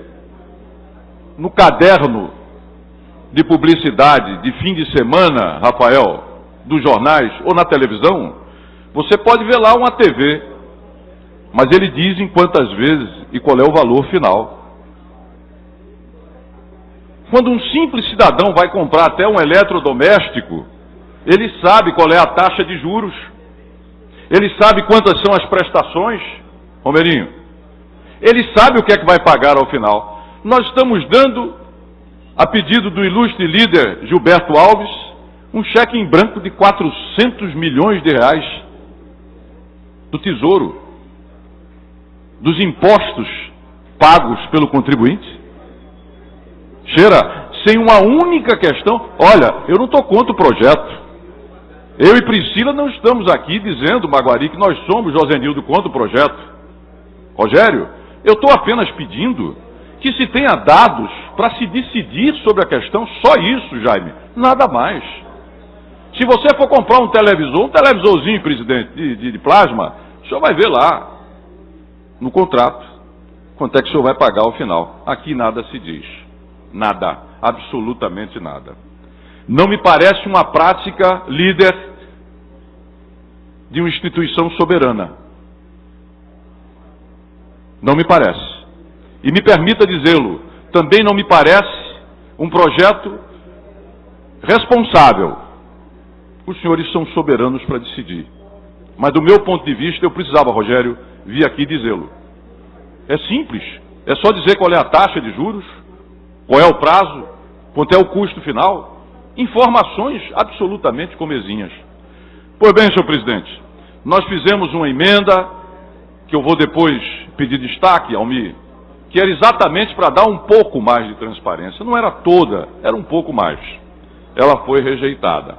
no caderno de publicidade de fim de semana, Rafael, dos jornais ou na televisão, você pode ver lá uma TV, mas ele diz em quantas vezes e qual é o valor final. Quando um simples cidadão vai comprar até um eletrodoméstico, ele sabe qual é a taxa de juros, ele sabe quantas são as prestações, Romerinho, ele sabe o que é que vai pagar ao final. Nós estamos dando, a pedido do ilustre líder Gilberto Alves, um cheque em branco de 400 milhões de reais do Tesouro, dos impostos pagos pelo contribuinte. Cheira, sem uma única questão. Olha, eu não estou contra o projeto. Eu e Priscila não estamos aqui dizendo, Maguari, que nós somos, Josenildo, contra o projeto. Rogério, eu estou apenas pedindo que se tenha dados para se decidir sobre a questão, só isso, Jaime, nada mais. Se você for comprar um televisorzinho, presidente, de plasma, o senhor vai ver lá, no contrato, quanto é que o senhor vai pagar ao final. Aqui nada se diz. Nada, absolutamente nada. Não me parece uma prática, líder, de uma instituição soberana. Não me parece. E me permita dizê-lo, também não me parece um projeto responsável. Os senhores são soberanos para decidir. Mas do meu ponto de vista, eu precisava, Rogério, vir aqui dizê-lo. É simples. É só dizer qual é a taxa de juros, qual é o prazo, quanto é o custo final. Informações absolutamente comezinhas. Pois bem, senhor presidente, nós fizemos uma emenda, que eu vou depois pedir destaque, Almir, que era exatamente para dar um pouco mais de transparência. Não era toda, era um pouco mais. Ela foi rejeitada.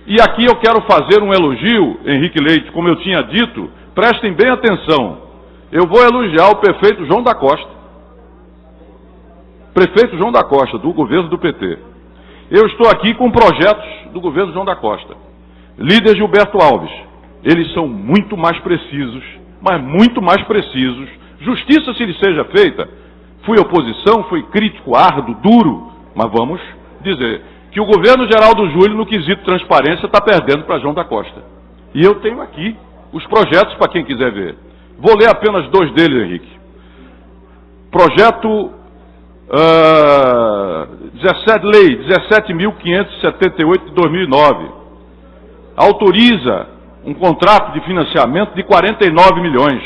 E aqui eu quero fazer um elogio, Henrique Leite, como eu tinha dito, prestem bem atenção. Eu vou elogiar o prefeito João da Costa. Prefeito João da Costa, do governo do PT. Eu estou aqui com projetos do governo João da Costa. Líder Gilberto Alves. Eles são muito mais precisos, mas muito mais precisos. Justiça se lhe seja feita. Fui oposição, fui crítico, árduo, duro, mas vamos dizer que o governo Geraldo Júlio, no quesito transparência, está perdendo para João da Costa. E eu tenho aqui os projetos para quem quiser ver. Vou ler apenas dois deles, Henrique. Projeto Lei 17.578 de 2009. Autoriza um contrato de financiamento de 49 milhões.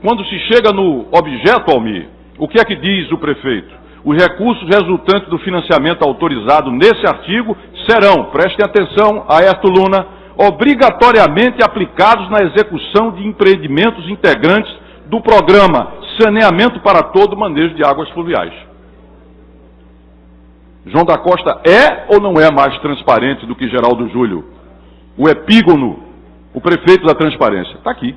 Quando se chega no objeto, Almir, o que é que diz o prefeito? Os recursos resultantes do financiamento autorizado nesse artigo serão, prestem atenção, Aécio Luna, obrigatoriamente aplicados na execução de empreendimentos integrantes do programa Saneamento para Todo Manejo de Águas Fluviais. João da Costa é ou não é mais transparente do que Geraldo Júlio? O epígono, o prefeito da transparência, está aqui.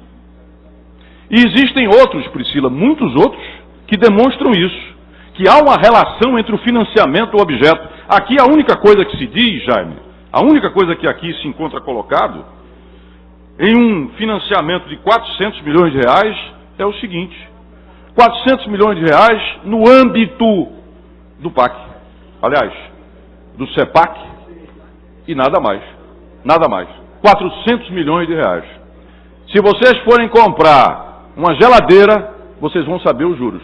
E existem outros, Priscila, muitos outros, que demonstram isso, que há uma relação entre o financiamento e o objeto. Aqui a única coisa que se diz, Jaime, a única coisa que aqui se encontra colocado, em um financiamento de 400 milhões de reais, é o seguinte: 400 milhões de reais no âmbito do PAC, aliás, do CEPAC, e nada mais, nada mais. 400 milhões de reais. Se vocês forem comprar uma geladeira, vocês vão saber os juros,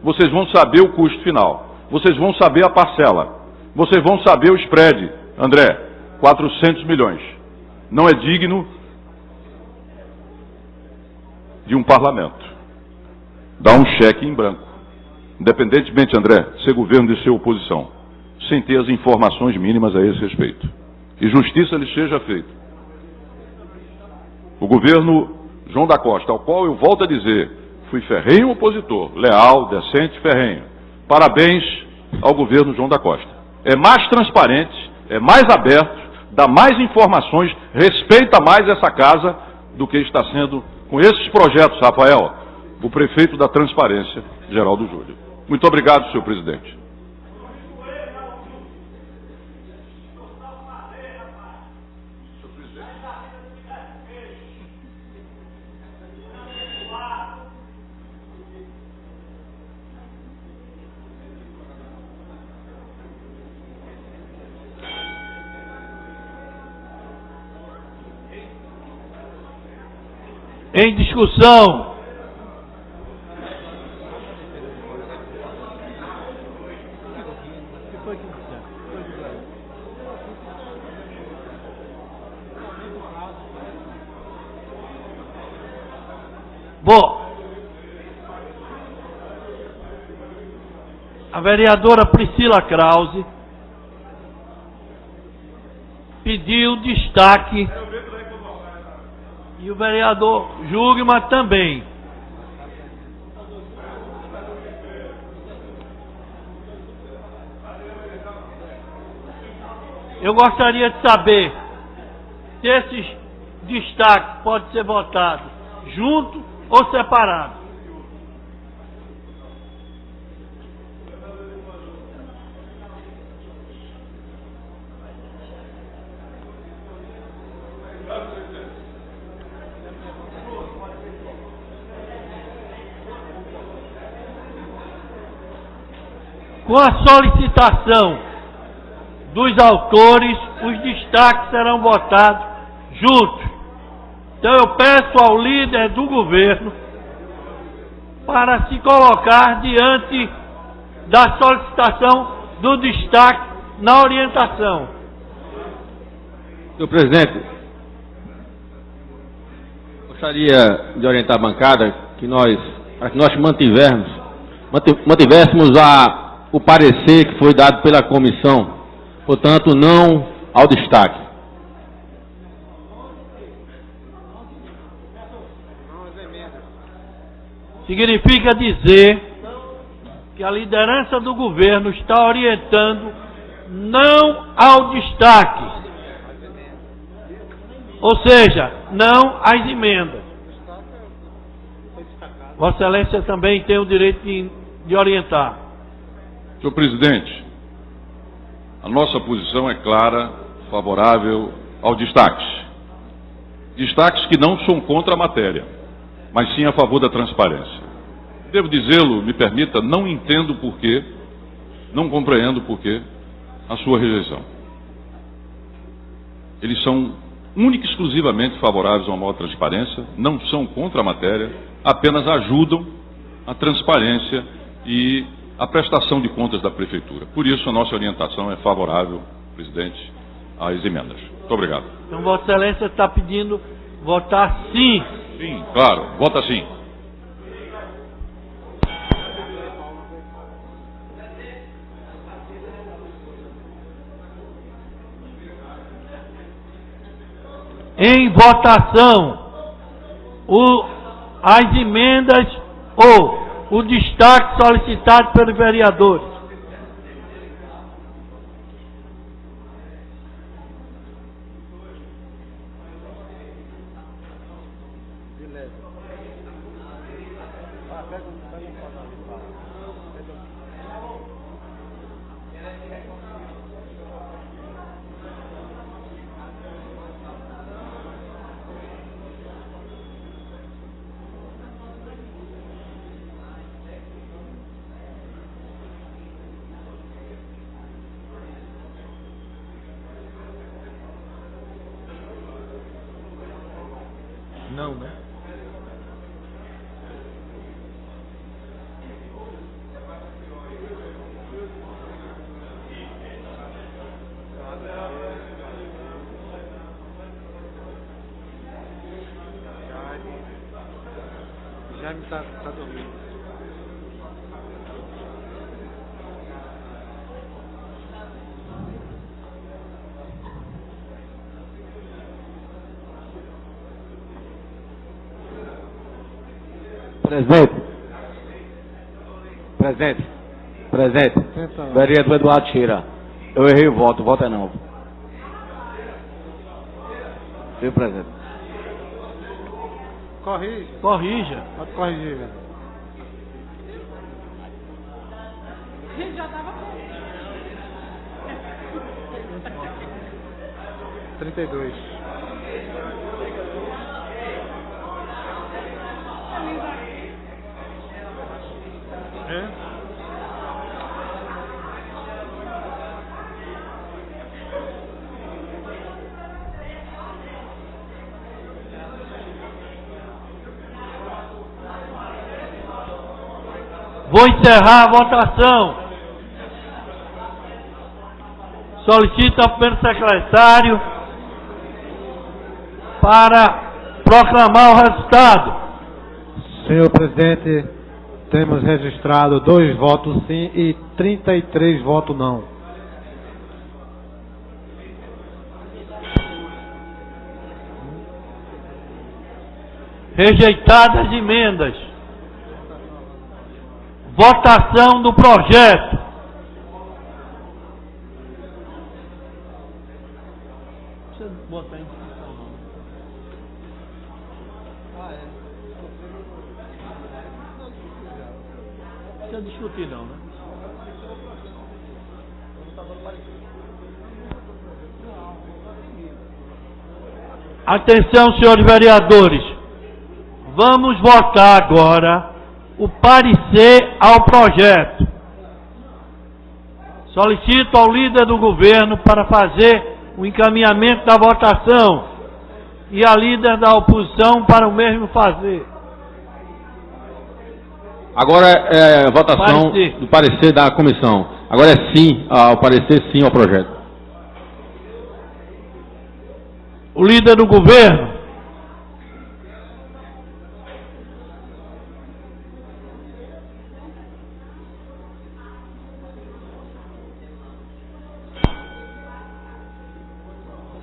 vocês vão saber o custo final, vocês vão saber a parcela, vocês vão saber o spread. André, 400 milhões. Não é digno de um parlamento. Dá um cheque em branco. Independentemente, André, ser governo de ser oposição, sem ter as informações mínimas a esse respeito. E justiça lhe seja feita. O governo João da Costa, ao qual eu volto a dizer, fui ferrenho opositor, leal, decente, ferrenho. Parabéns ao governo João da Costa. É mais transparente, é mais aberto, dá mais informações, respeita mais essa casa do que está sendo com esses projetos, Rafael, o prefeito da transparência, Geraldo Júlio. Muito obrigado, senhor presidente. Em discussão. Bom, a vereadora Priscila Krause pediu destaque. E o vereador Jugman também. Eu gostaria de saber se esses destaques podem ser votados junto ou separado. Com a solicitação dos autores, os destaques serão votados juntos. Então eu peço ao líder do governo para se colocar diante da solicitação do destaque na orientação. Senhor presidente, gostaria de orientar a bancada para que nós mantivéssemos o parecer que foi dado pela comissão, portanto, não ao destaque. Significa dizer que a liderança do governo está orientando não ao destaque, ou seja, não às emendas. Vossa Excelência também tem o direito de orientar. Senhor presidente, a nossa posição é clara, favorável ao destaques. Destaques que não são contra a matéria, mas sim a favor da transparência. Devo dizê-lo, me permita, não entendo porquê, não compreendo porquê a sua rejeição. Eles são única e exclusivamente favoráveis a uma maior transparência, não são contra a matéria, apenas ajudam a transparência e a prestação de contas da Prefeitura. Por isso, a nossa orientação é favorável, presidente, às emendas. Muito obrigado. Então, Vossa Excelência está pedindo votar sim. Sim, claro. Vota sim. Em votação, as emendas ou o destaque solicitado pelos vereadores. Não, né? Jaime está dormindo. Presidente, vereador Eduardo Cheira, eu errei o voto é não. Viu, presidente? Corrija. Pode corrigir, velho. Gente, já estava 32. Vou encerrar a votação. Solicito ao primeiro secretário para proclamar o resultado. Senhor presidente, temos registrado 2 votos sim e 33 votos não. Rejeitadas emendas. Votação do projeto. Não precisa botar em discussão, não. Não precisa discutir, não, né? Atenção, senhores vereadores. Vamos votar agora o parecer ao projeto. Solicito ao líder do governo para fazer o encaminhamento da votação. e a líder da oposição para o mesmo fazer. Agora é a votação Parecer. do parecer da comissão. Agora é sim, ao parecer sim ao projeto. O líder do governo.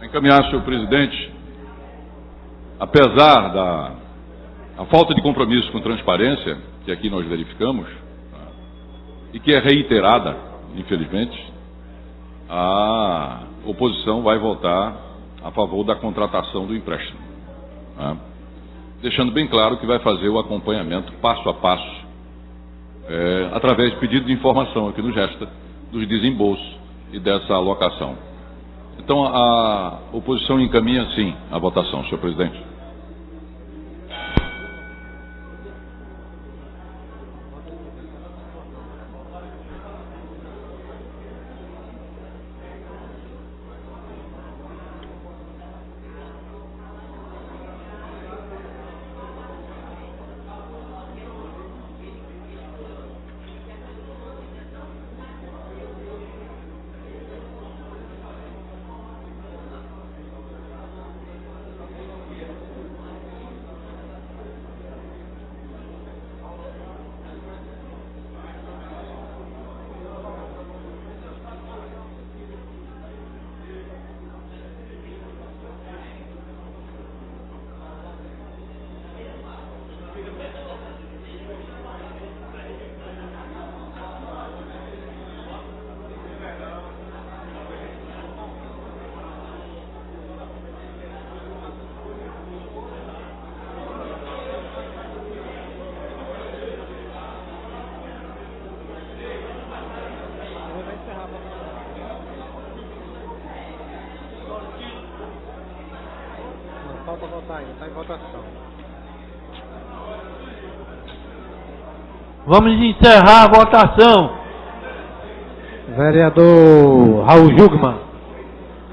Encaminhar, senhor presidente, apesar da falta de compromisso com transparência, que aqui nós verificamos, e que é reiterada, infelizmente, a oposição vai votar a favor da contratação do empréstimo, deixando bem claro que vai fazer o acompanhamento passo a passo, através de pedido de informação aqui no Gesta, dos desembolsos e dessa alocação. Então, a oposição encaminha, sim, a votação, senhor presidente. Falta votar ainda, está em votação. Vamos encerrar a votação. Vereador Raul Jugman.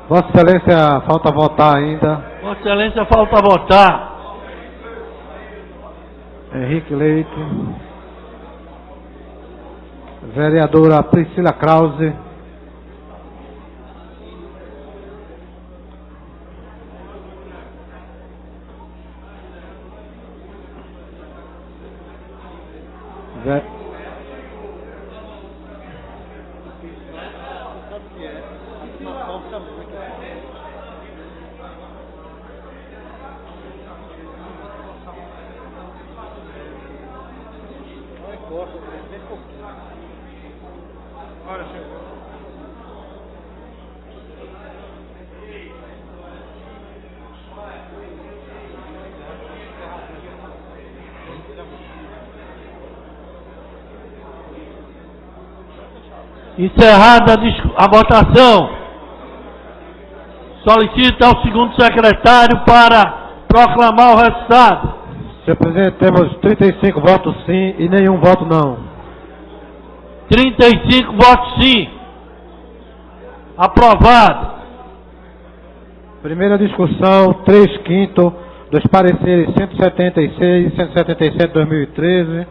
Vossa Excelência, falta votar ainda. Vossa Excelência, falta votar. Henrique Leite. Vereadora Priscila Krause. Encerrada a votação, solicito ao segundo secretário para proclamar o resultado. Senhor presidente, temos 35 votos sim e nenhum voto não. 35 votos sim. Aprovado. Primeira discussão, 3/5 dos pareceres 176 e 177 de 2013,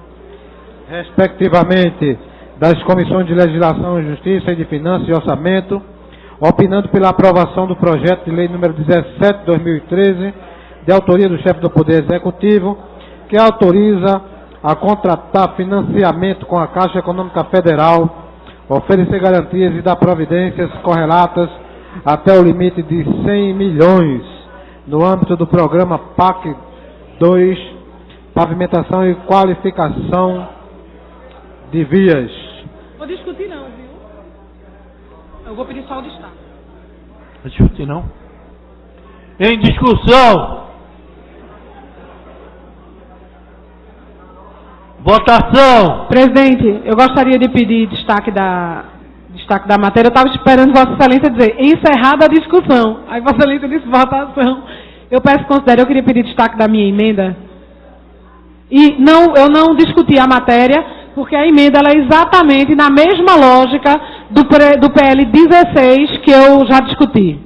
respectivamente das Comissões de Legislação, Justiça e de Finanças e Orçamento, opinando pela aprovação do projeto de lei número 17 de 2013, de autoria do chefe do Poder Executivo, que autoriza a contratar financiamento com a Caixa Econômica Federal, oferecer garantias e dar providências correlatas até o limite de 100 milhões no âmbito do programa PAC 2, Pavimentação e Qualificação de Vias. Vou discutir não, viu? Eu vou pedir só o destaque. Vou discutir não. Em discussão. Votação. Presidente, eu gostaria de pedir destaque da matéria. Eu estava esperando Vossa Excelência dizer encerrada a discussão. Aí Vossa Excelência disse votação. Eu peço considere, eu queria pedir destaque da minha emenda. E não, eu não discuti a matéria, porque a emenda ela é exatamente na mesma lógica do PL 16 que eu já discuti.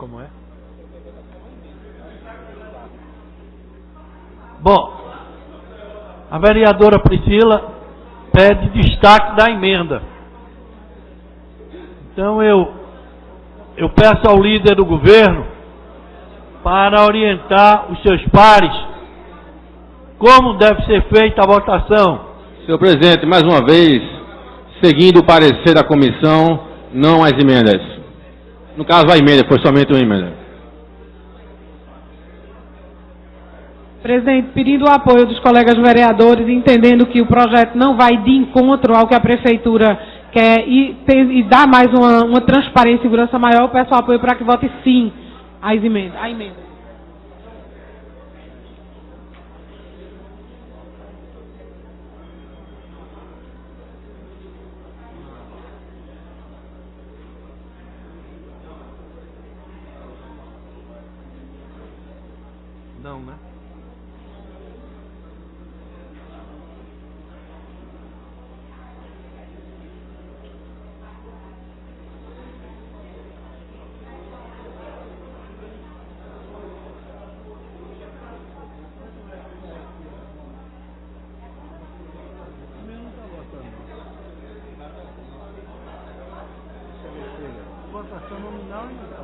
como é? Bom, a vereadora Priscila pede destaque da emenda. Então eu peço ao líder do governo para orientar os seus pares como deve ser feita a votação. Senhor presidente, mais uma vez, seguindo o parecer da comissão, não as emendas. No caso, a emenda, foi somente uma emenda. Presidente, pedindo o apoio dos colegas vereadores, entendendo que o projeto não vai de encontro ao que a Prefeitura quer e dá mais uma transparência e segurança maior, eu peço o apoio para que vote sim a emenda. Não, né? Votação nominal e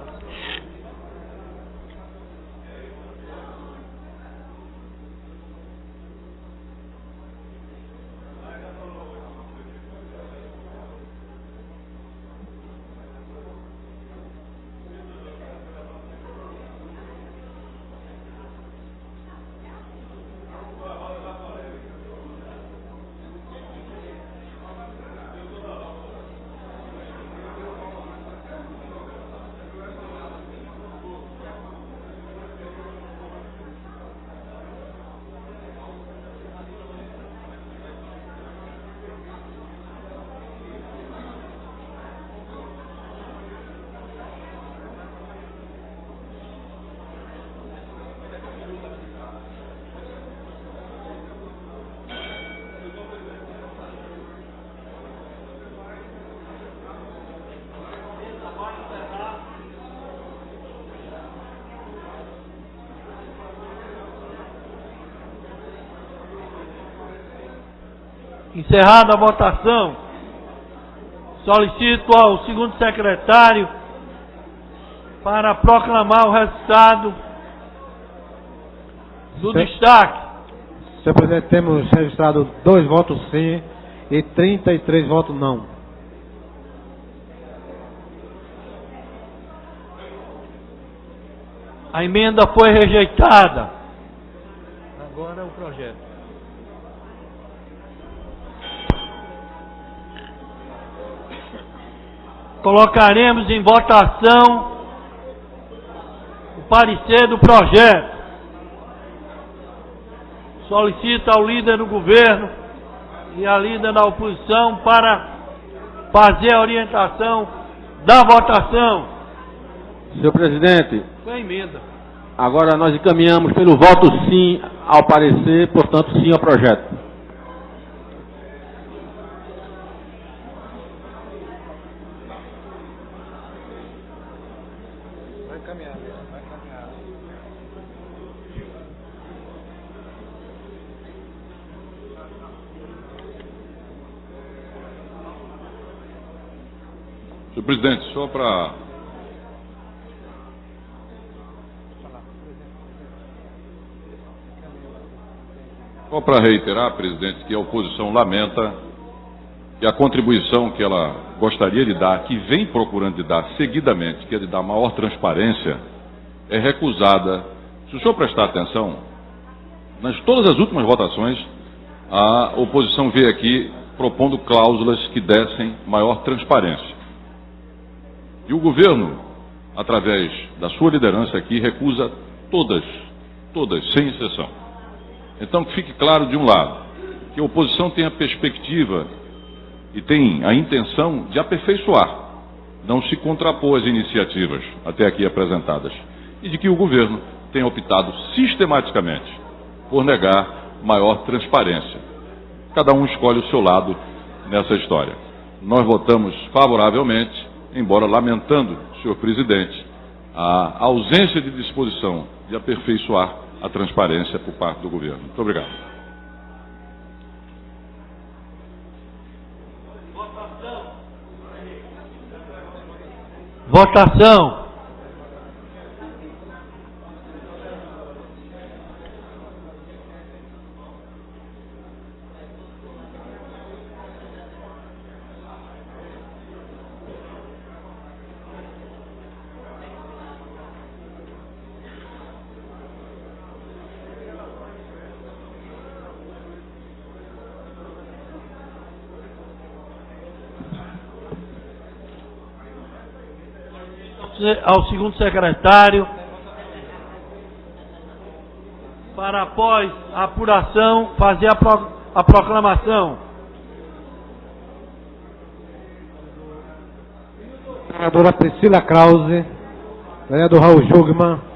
encerrada a votação, solicito ao segundo secretário para proclamar o resultado do destaque. Senhor presidente, temos registrado 2 votos sim e 33 votos não. A emenda foi rejeitada. Agora o projeto. Colocaremos em votação o parecer do projeto. Solicito ao líder do governo e à líder da oposição para fazer a orientação da votação. Senhor presidente, com a emenda. Agora nós encaminhamos pelo voto sim ao parecer, portanto sim ao projeto. Senhor presidente, só para reiterar, presidente, que a oposição lamenta que a contribuição que ela gostaria de dar, que vem procurando de dar seguidamente, que é de dar maior transparência, é recusada. Se o senhor prestar atenção, todas as últimas votações, a oposição veio aqui propondo cláusulas que dessem maior transparência. E o governo, através da sua liderança aqui, recusa todas, sem exceção. Então, que fique claro de um lado, que a oposição tem a perspectiva e tem a intenção de aperfeiçoar, não se contrapor às iniciativas até aqui apresentadas, e de que o governo tem optado sistematicamente por negar maior transparência. Cada um escolhe o seu lado nessa história. Nós votamos favoravelmente, embora lamentando, senhor presidente, a ausência de disposição de aperfeiçoar a transparência por parte do governo. Muito obrigado. Votação. Ao segundo secretário, para após a apuração, fazer a proclamação. Vereadora Priscila Krause, vereador Raul Jugman.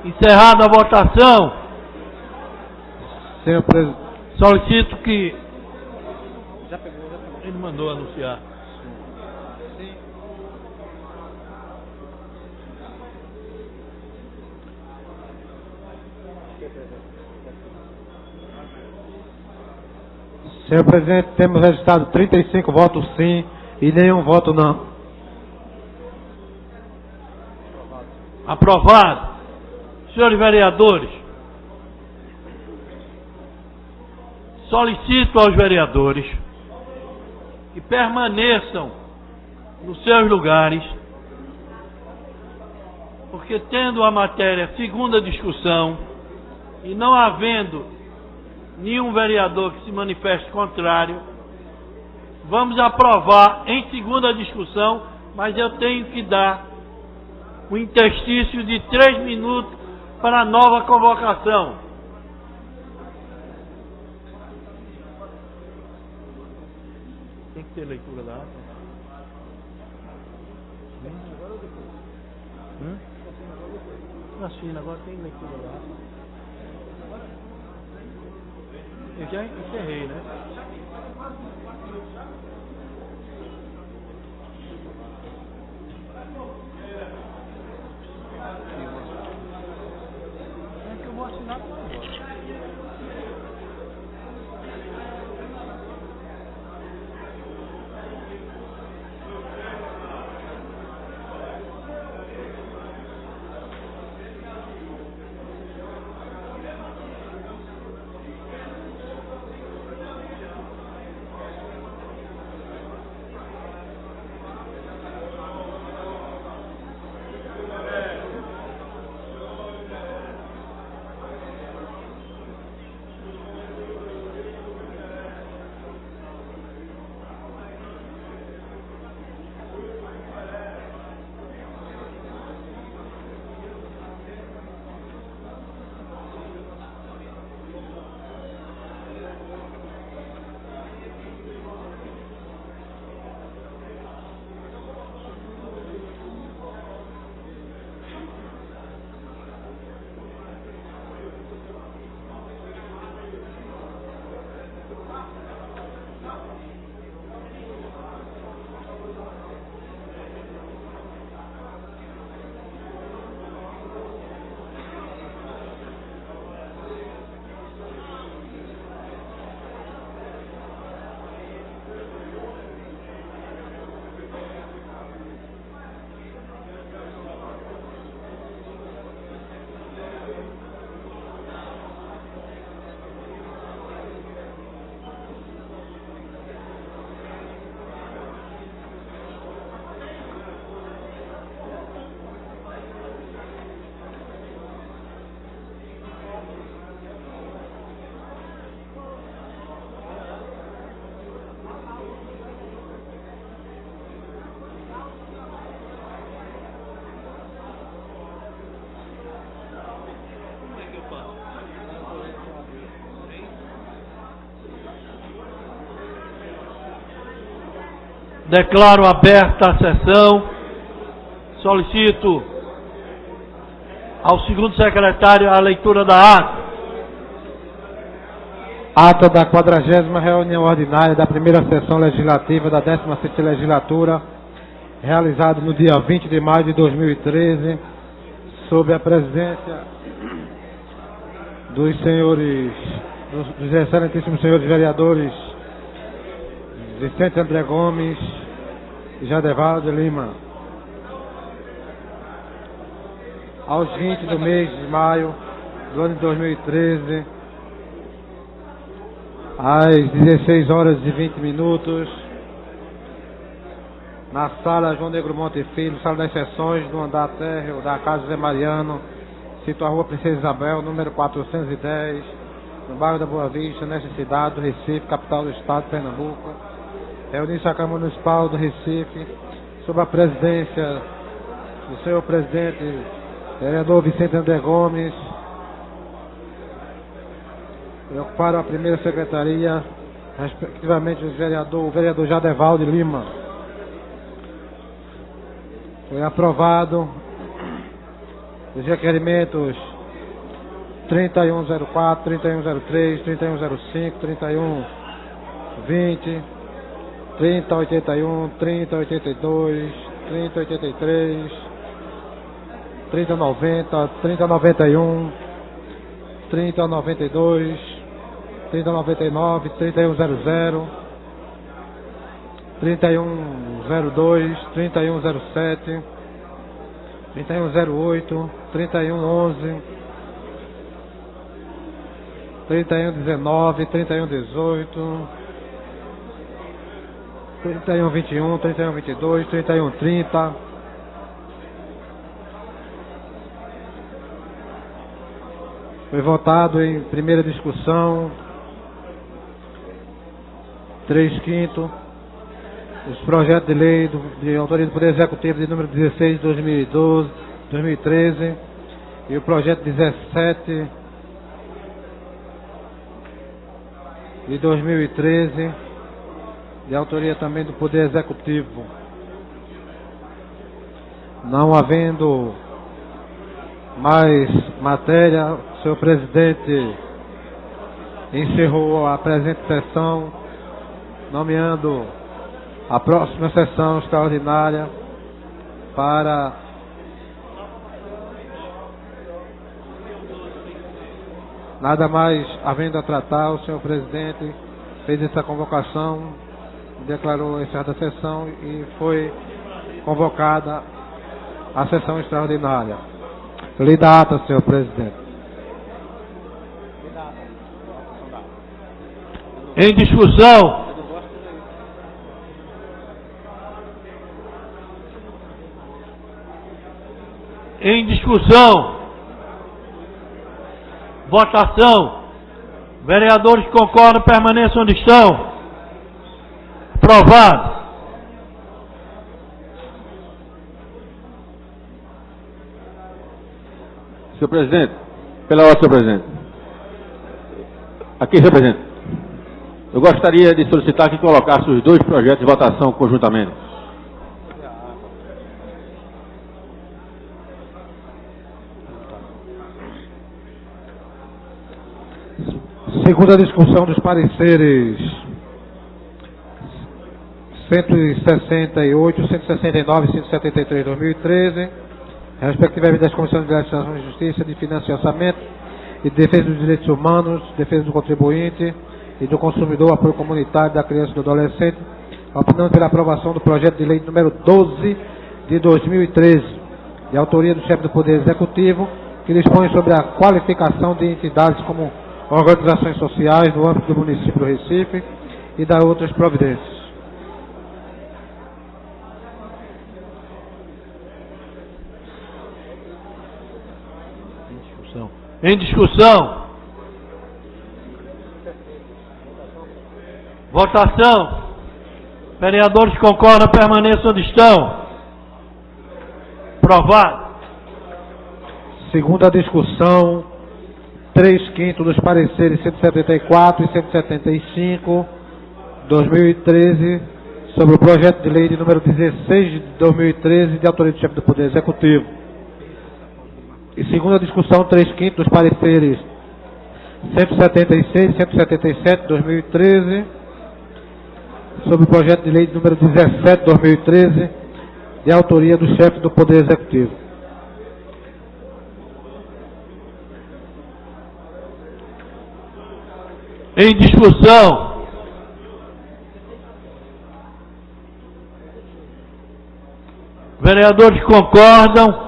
Encerrada a votação, Senhor presidente. solicito que... Ele mandou anunciar. Senhor presidente, temos registrado 35 votos sim e nenhum voto não. Aprovado. Senhores vereadores, solicito aos vereadores que permaneçam nos seus lugares, porque tendo a matéria segunda discussão e não havendo nenhum vereador que se manifeste contrário, vamos aprovar em segunda discussão, mas eu tenho que dar um interstício de 3 minutos para a nova convocação. Tem que ter leitura da ata? Na China agora tem leitura da ata. Eu já encerrei, né? Eu vou assinar agora. Declaro aberta a sessão. Solicito ao segundo secretário a leitura da ata. Ata da 40ª reunião ordinária da primeira sessão legislativa da 16ª legislatura, realizada no dia 20 de maio de 2013, sob a presidência dos excelentíssimos senhores vereadores Vicente André Gomes e Jadevaldo Lima. Aos 20 do mês de maio do ano de 2013, às 16 horas e 20 minutos, na sala João Negro Monte Filho, sala das sessões, no andar térreo da Casa José Mariano, situada a Rua Princesa Isabel, número 410, no bairro da Boa Vista, nesta cidade do Recife, capital do estado de Pernambuco. Reuniu-se a Câmara Municipal do Recife, sob a presidência do senhor presidente, vereador Vicente André Gomes. Ocuparam a primeira secretaria, respectivamente, o vereador Jadevaldo Lima. Foi aprovado os requerimentos 3104, 3103, 3105, 3120, 3081, 3082, 3083, 3090, 3091, 3092, 3099, 3100, 3102, 3107, 3108, 3111, 3119, 3118, 3121, 3122, 3130. Foi votado em primeira discussão 3/5 os projetos de lei de autoria do Poder Executivo de número 16 de 2013 e o projeto 17 de 2013, de autoria também do Poder Executivo. Não havendo mais matéria, o senhor presidente encerrou a presente sessão, nomeando a próxima sessão extraordinária para nada mais havendo a tratar. O senhor presidente fez essa convocação, declarou encerrada a sessão e foi convocada a sessão extraordinária. Lei da ata, senhor presidente. Em discussão. Em discussão. Votação. Vereadores que concordam permaneçam onde estão. Aprovado. Senhor presidente, pela ordem, senhor presidente. Aqui, senhor presidente. Eu gostaria de solicitar que colocasse os dois projetos de votação conjuntamente. Segundo a discussão dos pareceres 168, 169 e 173 de 2013, respectivamente das Comissões de Legislação e Justiça, de Finanças e Orçamento e Defesa dos Direitos Humanos, Defesa do Contribuinte e do Consumidor, Apoio Comunitário da Criança e do Adolescente, opinando pela aprovação do projeto de lei número 12 de 2013, de autoria do chefe do Poder Executivo, que dispõe sobre a qualificação de entidades como organizações sociais no âmbito do município do Recife e da outras providências. Em discussão. Votação. Vereadores que concordam permaneçam onde estão. Aprovado. Segunda discussão, 3/5 dos pareceres 174 e 175, 2013, sobre o projeto de lei de número 16 de 2013, de autoria do chefe do Poder Executivo. E segunda discussão, 3/5 dos pareceres 176 e 177 de 2013, sobre o projeto de lei de número 17 de 2013, de autoria do chefe do Poder Executivo. Em discussão. Vereadores concordam.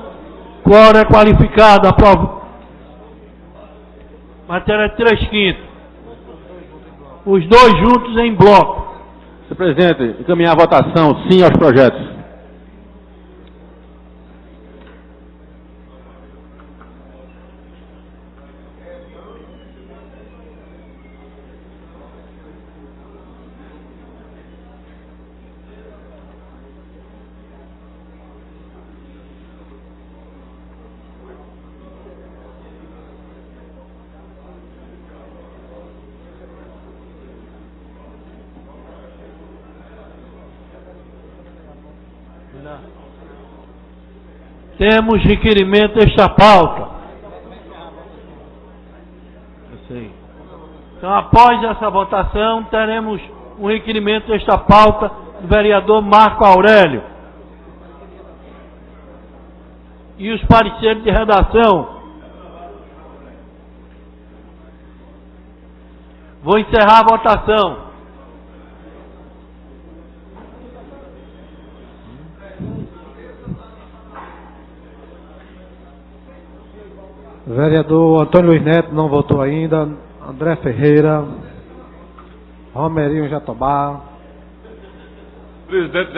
Quórum é qualificado. Aprova. Matéria 3/5. Os dois juntos em bloco. Senhor presidente, encaminhar a votação, sim aos projetos. Temos requerimento desta pauta. Então, após essa votação, teremos um requerimento desta pauta do vereador Marco Aurélio. E os pareceres de redação. Vou encerrar a votação. Vereador Antônio Luiz Neto não votou ainda. André Ferreira. Romerinho Jatobá. Presidente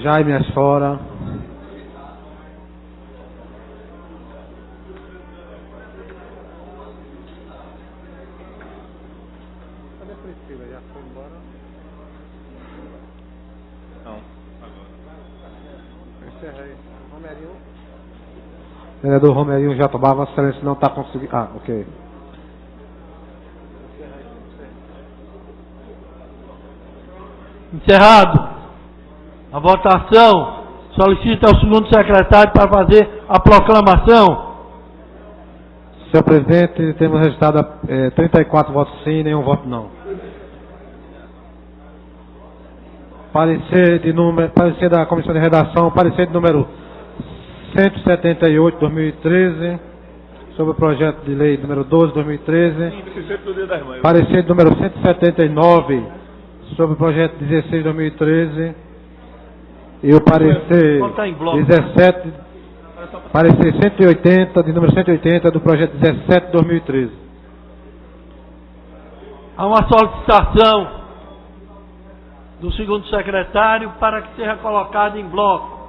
Jaime Asfora. Cadê a Priscila? Já foi embora? Não, agora. Encerrei. Romerinho. Vereador Romerinho Jatobá, Vossa Excelência não está conseguindo. Ah, ok. Encerrado a votação, solicita ao segundo secretário para fazer a proclamação. Senhor presidente, temos registrado 34 votos sim, nenhum voto não. Parecer da Comissão de Redação, parecer de número 178 de 2013, sobre o projeto de lei número 12 de 2013. Parecer de número 179 sobre o projeto 16 de 2013. E o parecer 17, parecer 180, de número 180 do projeto 17 de 2013. Há uma solicitação do segundo secretário para que seja colocado em bloco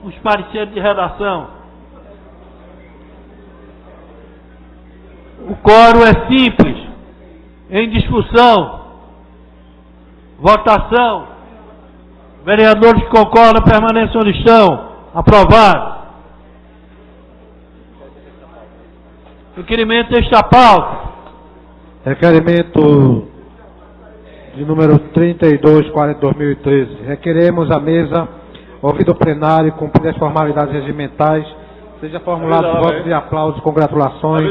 os pareceres de redação. O quórum é simples. Em discussão. Votação. Vereadores que concordam permaneçam onde estão. Aprovado. Requerimento desta pauta. Requerimento de número 32/40/2013. Requeremos a mesa, ouvido o plenário e cumprir as formalidades regimentais, seja formulado voto de aplauso e congratulações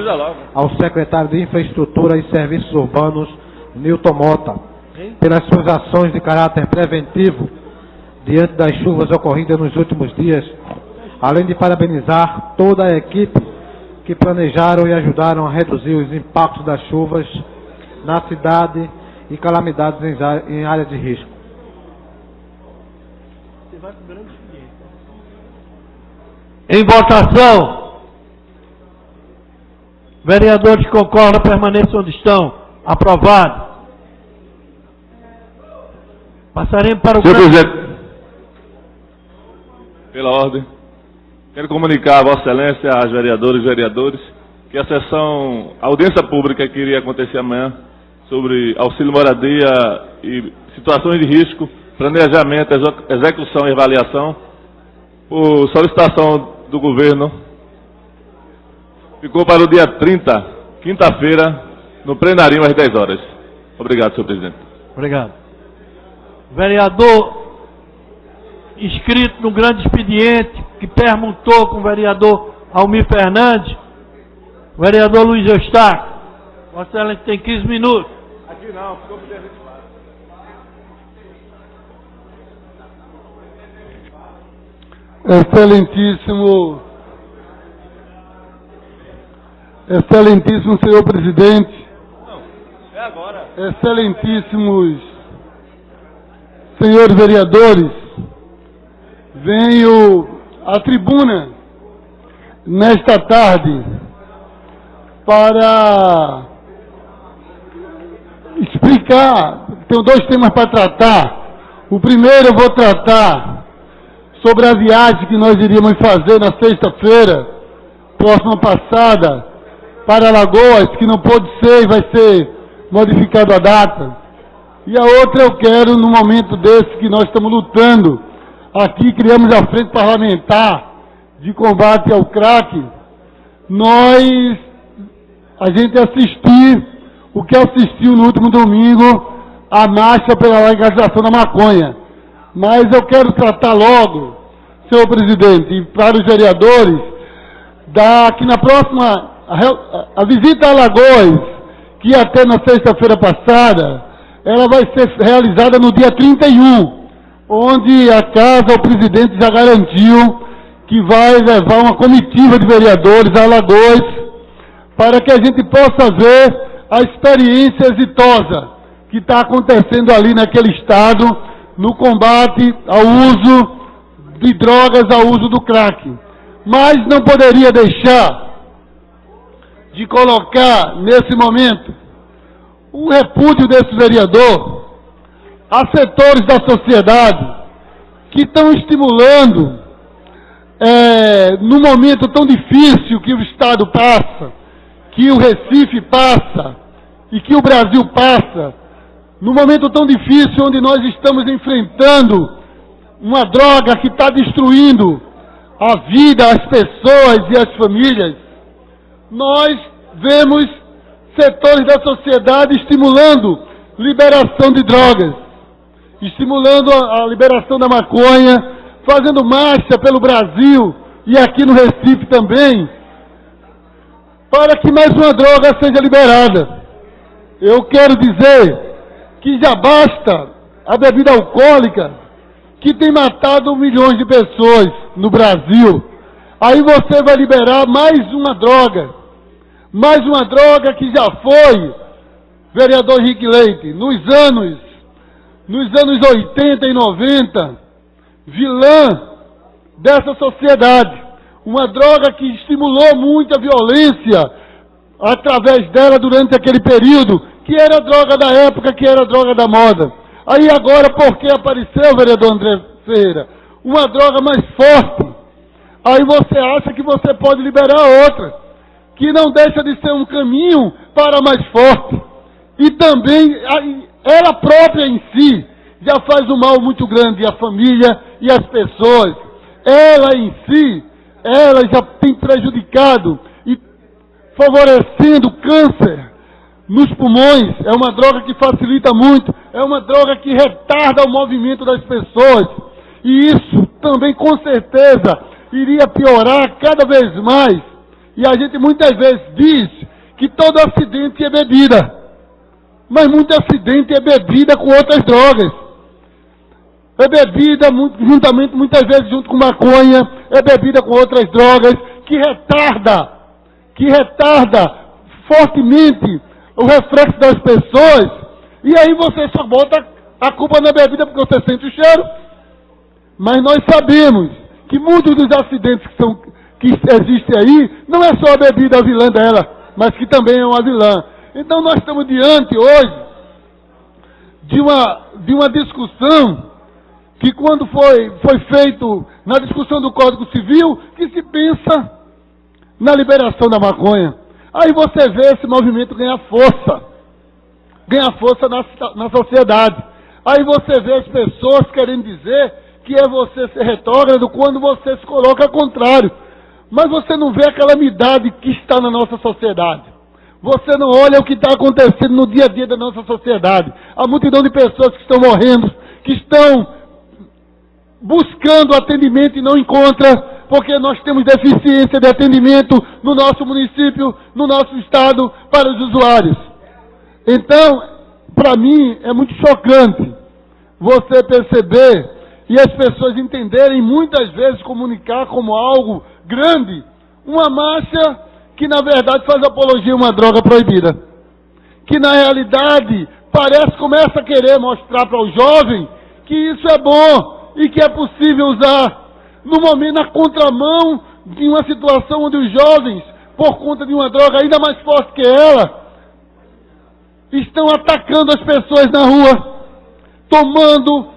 ao secretário de Infraestrutura e Serviços Urbanos, Nilton Mota, pelas suas ações de caráter preventivo diante das chuvas ocorridas nos últimos dias, além de parabenizar toda a equipe que planejaram e ajudaram a reduzir os impactos das chuvas na cidade e calamidades em área de risco. Em votação. Vereadores que concordam permaneçam onde estão. Aprovado. Passaremos para o... Senhor presidente, pela ordem, quero comunicar a Vossa Excelência, às vereadoras e vereadores, que a audiência pública que iria acontecer amanhã sobre auxílio moradia e situações de risco, planejamento, execução e avaliação, por solicitação do governo, ficou para o dia 30, quinta-feira, no plenarinho às 10 horas. Obrigado, senhor presidente. Obrigado. vereador inscrito no grande expediente, que permutou com o vereador Almir Fernandes, o vereador Luiz Eustáquio. Vossa Excelência tem 15 minutos. Aqui não, ficou por dentro. Excelentíssimo senhor presidente, É agora. excelentíssimos senhores vereadores, venho à tribuna nesta tarde para explicar. Tenho dois temas para tratar. O primeiro eu vou tratar sobre a viagem que nós iríamos fazer na sexta-feira, próxima passada, para Alagoas, que não pôde ser e vai ser modificado a data. E a outra eu quero, no momento desse que nós estamos lutando, aqui criamos a Frente Parlamentar de Combate ao Crack, a gente assistir o que assistiu no último domingo, a marcha pela legalização da maconha. Mas eu quero tratar logo, senhor presidente, e para os vereadores, que na próxima, a visita a Alagoas, que ia ter na sexta-feira passada, ela vai ser realizada no dia 31, onde a casa, o presidente já garantiu que vai levar uma comitiva de vereadores a Alagoas, para que a gente possa ver a experiência exitosa que está acontecendo ali naquele estado, no combate ao uso de drogas, ao uso do crack. Mas não poderia deixar de colocar, nesse momento, o repúdio desse vereador a setores da sociedade que estão estimulando, no momento tão difícil que o Estado passa, que o Recife passa e que o Brasil passa, no momento tão difícil onde nós estamos enfrentando uma droga que está destruindo a vida, as pessoas e as famílias, nós vemos setores da sociedade estimulando liberação de drogas, estimulando a liberação da maconha, fazendo marcha pelo Brasil e aqui no Recife também, para que mais uma droga seja liberada. Eu quero dizer que já basta a bebida alcoólica, que tem matado milhões de pessoas no Brasil. Aí você vai liberar mais uma droga que já foi, vereador Henrique Leite, nos anos 80 e 90, vilã dessa sociedade. Uma droga que estimulou muito a violência através dela durante aquele período, que era a droga da época, que era a droga da moda. Aí agora, por que apareceu, vereador André Ferreira, uma droga mais forte? Aí você acha que você pode liberar outra, que não deixa de ser um caminho para mais forte. E também, ela própria em si, já faz um mal muito grande à família e às pessoas. Ela em si, ela já tem prejudicado e favorecendo câncer nos pulmões. É uma droga que facilita muito, é uma droga que retarda o movimento das pessoas. E isso também, com certeza, iria piorar cada vez mais. E a gente muitas vezes diz que todo acidente é bebida, mas muito acidente é bebida com outras drogas. É bebida, juntamente, muitas vezes junto com maconha, é bebida com outras drogas, que retarda fortemente o reflexo das pessoas, e aí você só bota a culpa na bebida porque você sente o cheiro. Mas nós sabemos que muitos dos acidentes que existem aí, não é só a bebida a vilã dela, mas que também é uma vilã. Então nós estamos diante hoje de uma discussão que, quando foi feito na discussão do Código Civil, que se pensa na liberação da maconha. Aí você vê esse movimento ganhar força na sociedade. Aí você vê as pessoas querendo dizer que é você ser retrógrado quando você se coloca ao contrário. Mas você não vê a calamidade que está na nossa sociedade. Você não olha o que está acontecendo no dia a dia da nossa sociedade. A multidão de pessoas que estão morrendo, que estão buscando atendimento e não encontram, porque nós temos deficiência de atendimento no nosso município, no nosso estado, para os usuários. Então, para mim, é muito chocante você perceber e as pessoas entenderem, muitas vezes comunicar como algo grande, uma marcha que na verdade faz apologia a uma droga proibida. Que na realidade começa a querer mostrar para o jovem que isso é bom e que é possível usar. No momento, na contramão de uma situação onde os jovens, por conta de uma droga ainda mais forte que ela, estão atacando as pessoas na rua, tomando,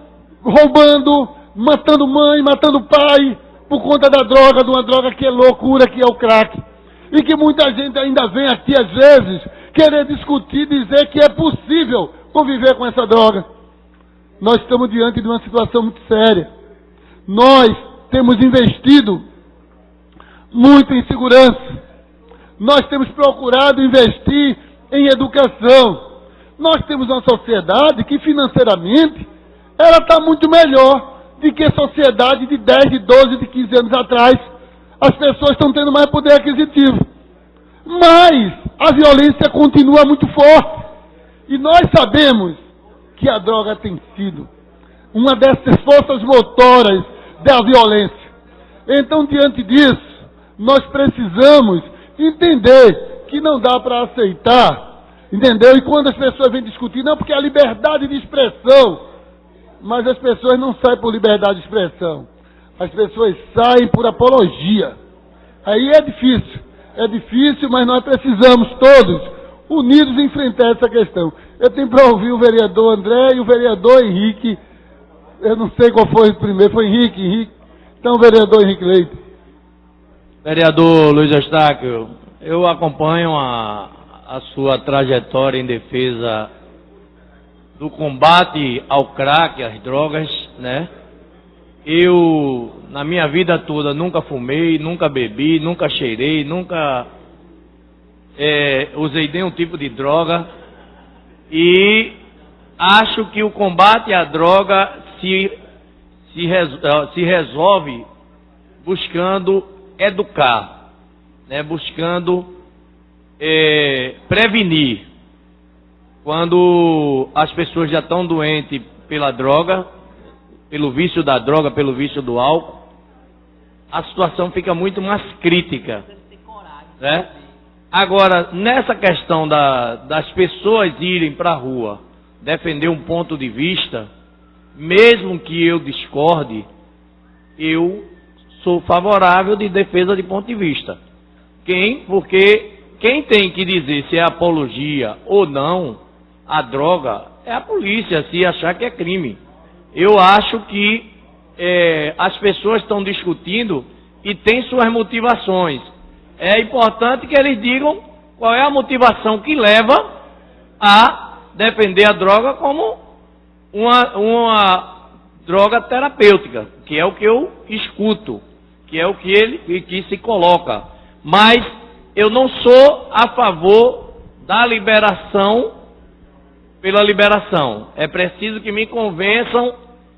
roubando, matando mãe, matando pai, por conta da droga, de uma droga que é loucura, que é o crack. E que muita gente ainda vem aqui, às vezes, querer discutir, dizer que é possível conviver com essa droga. Nós estamos diante de uma situação muito séria. Nós temos investido muito em segurança. Nós temos procurado investir em educação. Nós temos uma sociedade que financeiramente ela está muito melhor do que a sociedade de 10, de 12, de 15 anos atrás. As pessoas estão tendo mais poder aquisitivo. Mas a violência continua muito forte. E nós sabemos que a droga tem sido uma dessas forças motoras da violência. Então, diante disso, nós precisamos entender que não dá para aceitar, entendeu? E quando as pessoas vêm discutir, não, porque a liberdade de expressão, mas as pessoas não saem por liberdade de expressão, as pessoas saem por apologia. Aí é difícil, mas nós precisamos todos unidos enfrentar essa questão. Eu tenho para ouvir o vereador André e o vereador Henrique. Eu não sei qual foi o primeiro, foi Henrique. Então, o vereador Henrique Leite. Vereador Luiz Eustáquio, eu acompanho a sua trajetória em defesa do combate ao crack, às drogas, né? Eu, na minha vida toda, nunca fumei, nunca bebi, nunca cheirei, nunca usei nenhum tipo de droga. E acho que o combate à droga se resolve buscando educar, né? Buscando prevenir. Quando as pessoas já estão doentes pela droga, pelo vício da droga, pelo vício do álcool, a situação fica muito mais crítica, né? Agora, nessa questão das pessoas irem para a rua defender um ponto de vista, mesmo que eu discorde, eu sou favorável de defesa de ponto de vista. Porque quem tem que dizer se é apologia ou não a droga é a polícia, se achar que é crime. Eu acho que as pessoas estão discutindo e têm suas motivações. É importante que eles digam qual é a motivação que leva a defender a droga como uma droga terapêutica, que é o que eu escuto, que é o que se coloca. Mas eu não sou a favor da liberação pela liberação. É preciso que me convençam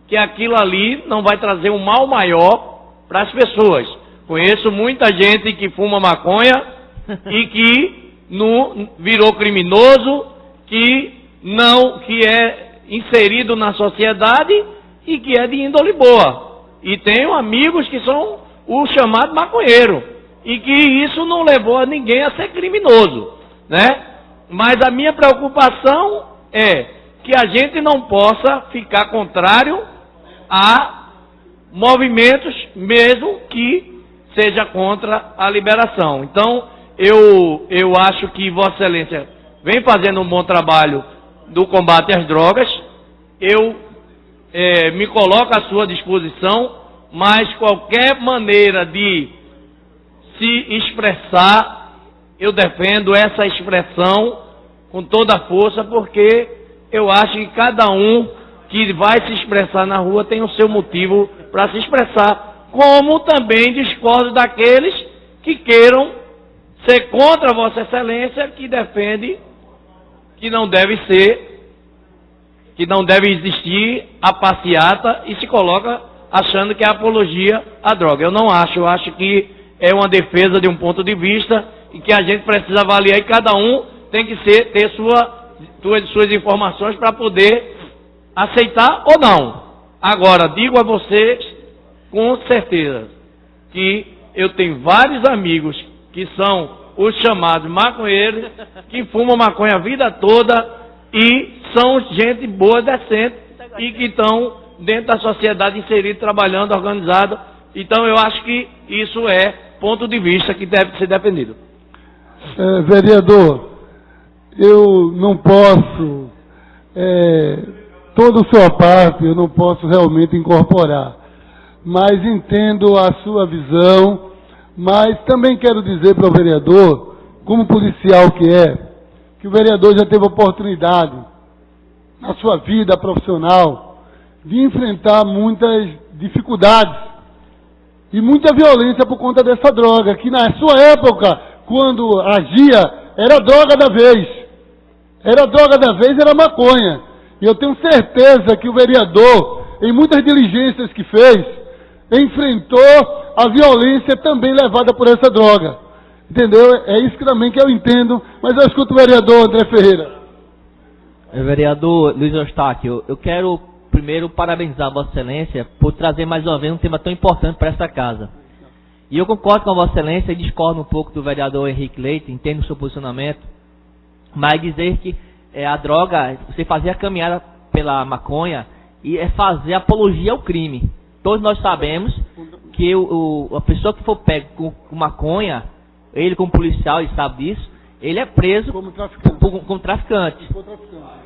que aquilo ali não vai trazer um mal maior para as pessoas. Conheço muita gente que fuma maconha e que não virou criminoso, que é inserido na sociedade e que é de índole boa. E tenho amigos que são o chamado maconheiro e que isso não levou a ninguém a ser criminoso, né? Mas a minha preocupação é que a gente não possa ficar contrário a movimentos, mesmo que seja contra a liberação. Então, eu acho que Vossa Excelência vem fazendo um bom trabalho do combate às drogas. Eu me coloco à sua disposição, mas qualquer maneira de se expressar, eu defendo essa expressão com toda a força, porque eu acho que cada um que vai se expressar na rua tem o seu motivo para se expressar. Como também discordo daqueles que queiram ser contra Vossa Excelência, que defende que não deve ser que não deve existir a passeata e se coloca achando que é apologia à droga. Eu não acho, eu acho que é uma defesa de um ponto de vista e que a gente precisa avaliar e cada um tem que ter suas informações para poder aceitar ou não. Agora, digo a vocês com certeza que eu tenho vários amigos que são os chamados maconheiros, que fumam maconha a vida toda e são gente boa, decente e que estão dentro da sociedade inserido, trabalhando, organizado. Então eu acho que isso é ponto de vista que deve ser defendido. Vereador, eu não posso, toda a sua parte eu não posso realmente incorporar, mas entendo a sua visão, mas também quero dizer para o vereador, como policial que o vereador já teve oportunidade na sua vida profissional de enfrentar muitas dificuldades e muita violência por conta dessa droga, que na sua época, quando agia, era droga da vez. Era droga da vez, era maconha. E eu tenho certeza que o vereador, em muitas diligências que fez, enfrentou a violência também levada por essa droga. Entendeu? É isso que também que eu entendo, mas eu escuto o vereador André Ferreira. Vereador Luiz Eustáquio, eu quero primeiro parabenizar a Vossa Excelência por trazer mais uma vez um tema tão importante para esta casa. E eu concordo com a Vossa Excelência e discordo um pouco do vereador Henrique Leite, entendo o seu posicionamento, mas dizer que a droga, você fazer a caminhada pela maconha e é fazer apologia ao crime. Todos nós sabemos que a pessoa que for pega com maconha, ele como policial, ele sabe disso, ele é preso como traficante.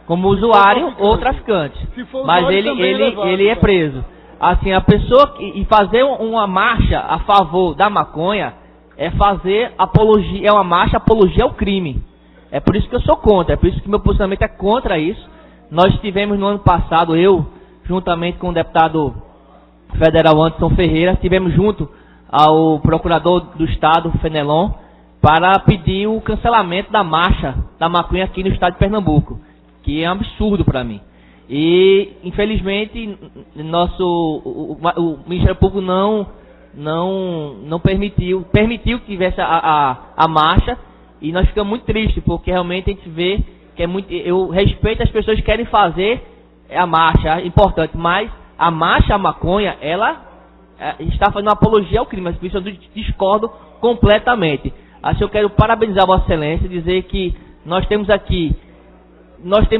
Como usuário ou traficante. Mas ele é preso. Assim, a pessoa e fazer uma marcha a favor da maconha é fazer apologia, é uma marcha apologia ao crime. É por isso que eu sou contra, é por isso que meu posicionamento é contra isso. Nós tivemos no ano passado, eu, juntamente com o deputado federal Anderson Ferreira, estivemos junto ao procurador do estado, Fenelon, para pedir o cancelamento da marcha da maconha aqui no estado de Pernambuco, que é um absurdo para mim. E, infelizmente, o Ministério Público não permitiu que tivesse a marcha, e nós ficamos muito tristes, porque realmente a gente vê que é muito... Eu respeito as pessoas que querem fazer a marcha, é importante, mas a marcha, a maconha, ela está fazendo uma apologia ao crime, mas por isso eu discordo completamente. Assim, eu quero parabenizar a Vossa Excelência, dizer que nós temos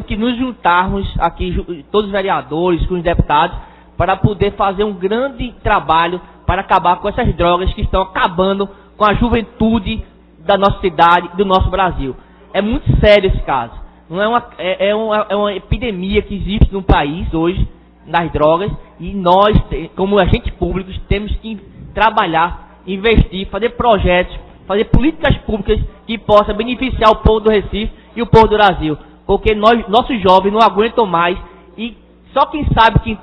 que nos juntarmos aqui, todos os vereadores, com os deputados, para poder fazer um grande trabalho para acabar com essas drogas que estão acabando com a juventude da nossa cidade, do nosso Brasil. É muito sério esse caso. Não é uma epidemia que existe no país hoje, nas drogas, e nós, como agentes públicos, temos que trabalhar, investir, fazer projetos, fazer políticas públicas que possam beneficiar o povo do Recife e o povo do Brasil. Porque nossos jovens não aguentam mais, e só quem sabe que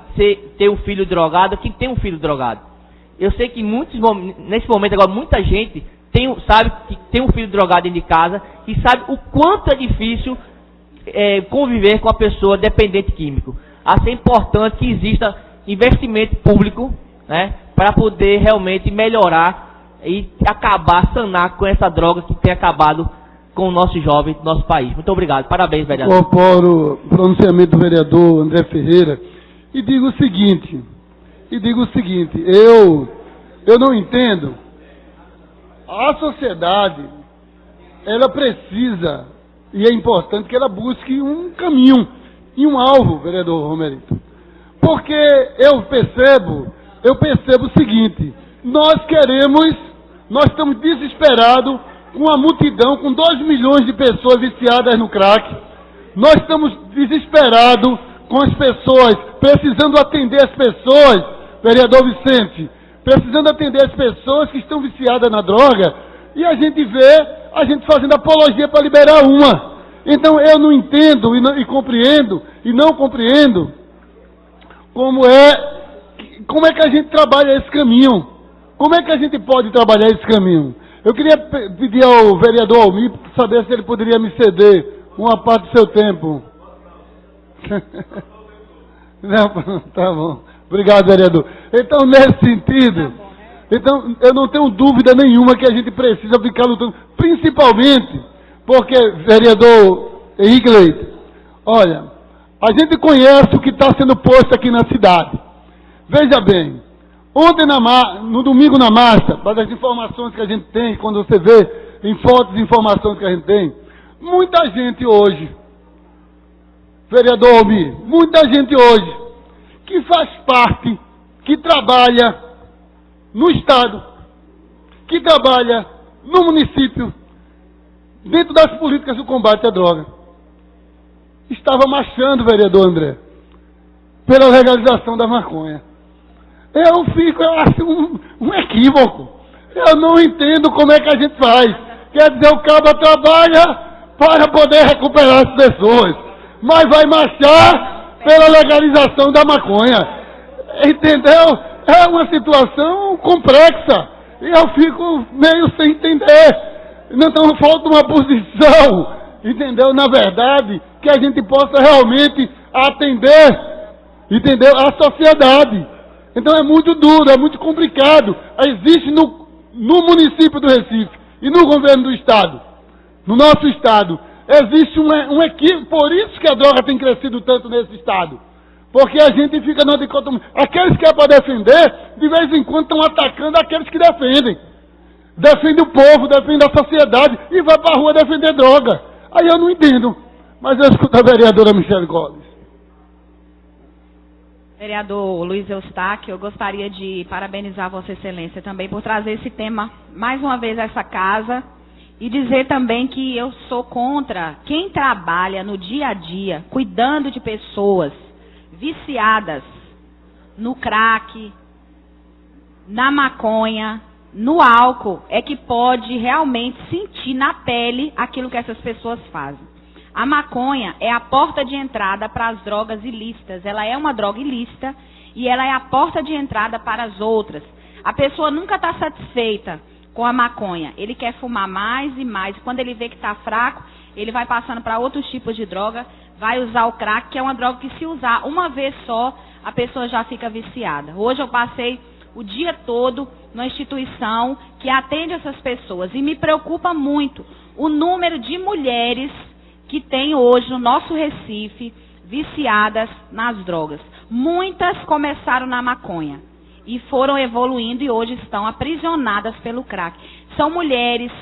ter um filho drogado é quem tem um filho drogado. Eu sei que nesse momento agora muita gente sabe que tem um filho drogado dentro de casa e sabe o quanto é difícil conviver com a pessoa dependente químico. Assim é importante que exista investimento público, né, para poder realmente melhorar e sanar com essa droga que tem acabado com o nosso jovem do nosso país. Muito obrigado. Parabéns, vereador. Incorporo o pronunciamento do vereador André Ferreira e digo o seguinte, eu não entendo. A sociedade, ela precisa, e é importante que ela busque um caminho e um alvo, vereador Romerito. Porque eu percebo o seguinte, nós estamos desesperados com a multidão, com 2 milhões de pessoas viciadas no crack. Nós estamos desesperados com as pessoas, precisando atender as pessoas, vereador Vicente, precisando atender as pessoas que estão viciadas na droga, e a gente vê a gente fazendo apologia para liberar uma. Então eu não entendo e não compreendo como é que a gente trabalha esse caminho. Como é que a gente pode trabalhar esse caminho? Eu queria pedir ao vereador Almir saber se ele poderia me ceder uma parte do seu tempo. Não, tá bom. Obrigado, vereador. Então, nesse sentido, então, eu não tenho dúvida nenhuma que a gente precisa ficar lutando, principalmente porque, vereador Henrique Leite, olha, a gente conhece o que está sendo posto aqui na cidade. Veja bem, ontem no domingo na marcha, das informações que a gente tem, quando você vê em fotos e informações que a gente tem, muita gente hoje, vereador Almir, muita gente hoje, que faz parte, que trabalha no Estado, que trabalha no município, dentro das políticas do combate à droga, estava marchando, vereador André, pela legalização da maconha. Eu acho um equívoco. Eu não entendo como é que a gente faz. Quer dizer, o cabo trabalha para poder recuperar as pessoas, mas vai marchar pela legalização da maconha. Entendeu? É uma situação complexa. E eu fico meio sem entender. Então falta uma posição, entendeu? Na verdade, que a gente possa realmente atender, entendeu? A sociedade. Então é muito duro, é muito complicado. Existe no município do Recife e no governo do Estado, no nosso Estado, existe um equívoco. Por isso que a droga tem crescido tanto nesse Estado. Porque a gente fica na dicotomia. Aqueles que é para defender, de vez em quando estão atacando aqueles que defendem. Defende o povo, defende a sociedade e vai para a rua defender droga. Aí eu não entendo. Mas eu escuto a vereadora Michele Gomes. Vereador Luiz Eustáquio, eu gostaria de parabenizar Vossa Excelência também por trazer esse tema mais uma vez a essa casa e dizer também que eu sou contra quem trabalha no dia a dia cuidando de pessoas viciadas no crack, na maconha, no álcool, é que pode realmente sentir na pele aquilo que essas pessoas fazem. A maconha é a porta de entrada para as drogas ilícitas. Ela é uma droga ilícita e ela é a porta de entrada para as outras. A pessoa nunca está satisfeita com a maconha. Ele quer fumar mais e mais. Quando ele vê que está fraco, ele vai passando para outros tipos de droga, vai usar o crack, que é uma droga que se usar uma vez só, a pessoa já fica viciada. Hoje eu passei o dia todo numa instituição que atende essas pessoas e me preocupa muito o número de mulheres que tem hoje no nosso Recife viciadas nas drogas. Muitas começaram na maconha e foram evoluindo e hoje estão aprisionadas pelo crack. São mulheres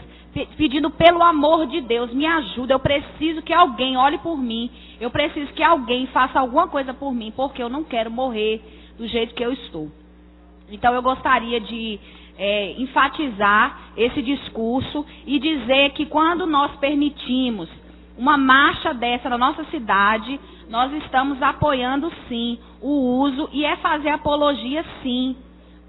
pedindo pelo amor de Deus, me ajuda, eu preciso que alguém olhe por mim, eu preciso que alguém faça alguma coisa por mim, porque eu não quero morrer do jeito que eu estou. Então eu gostaria de enfatizar esse discurso e dizer que quando nós permitimos uma marcha dessa na nossa cidade, nós estamos apoiando sim o uso e é fazer apologia sim.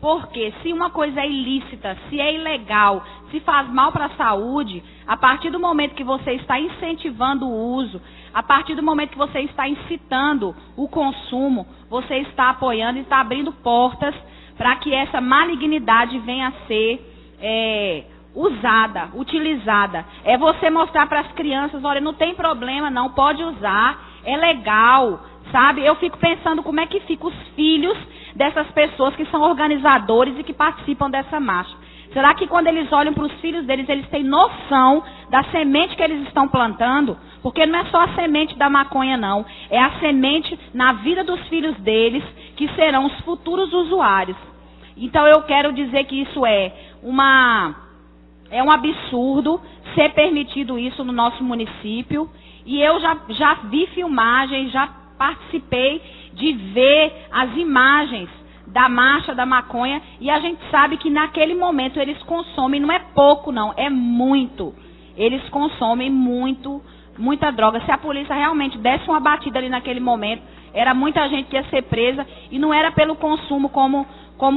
Porque se uma coisa é ilícita, se é ilegal, se faz mal para a saúde, a partir do momento que você está incentivando o uso, a partir do momento que você está incitando o consumo, você está apoiando e está abrindo portas para que essa malignidade venha a ser usada, utilizada. É você mostrar para as crianças, olha, não tem problema não, pode usar, é legal, sabe? Eu fico pensando como é que ficam os filhos dessas pessoas que são organizadores e que participam dessa marcha. Será que quando eles olham para os filhos deles, eles têm noção da semente que eles estão plantando? Porque não é só a semente da maconha não, é a semente na vida dos filhos deles que serão os futuros usuários. Então eu quero dizer que isso é um absurdo ser permitido isso no nosso município. E eu já vi filmagens, já participei de ver as imagens da marcha da maconha. E a gente sabe que naquele momento eles consomem, não é pouco não, é muito. Eles consomem muita droga. Se a polícia realmente desse uma batida ali naquele momento, era muita gente que ia ser presa. E não era pelo consumo como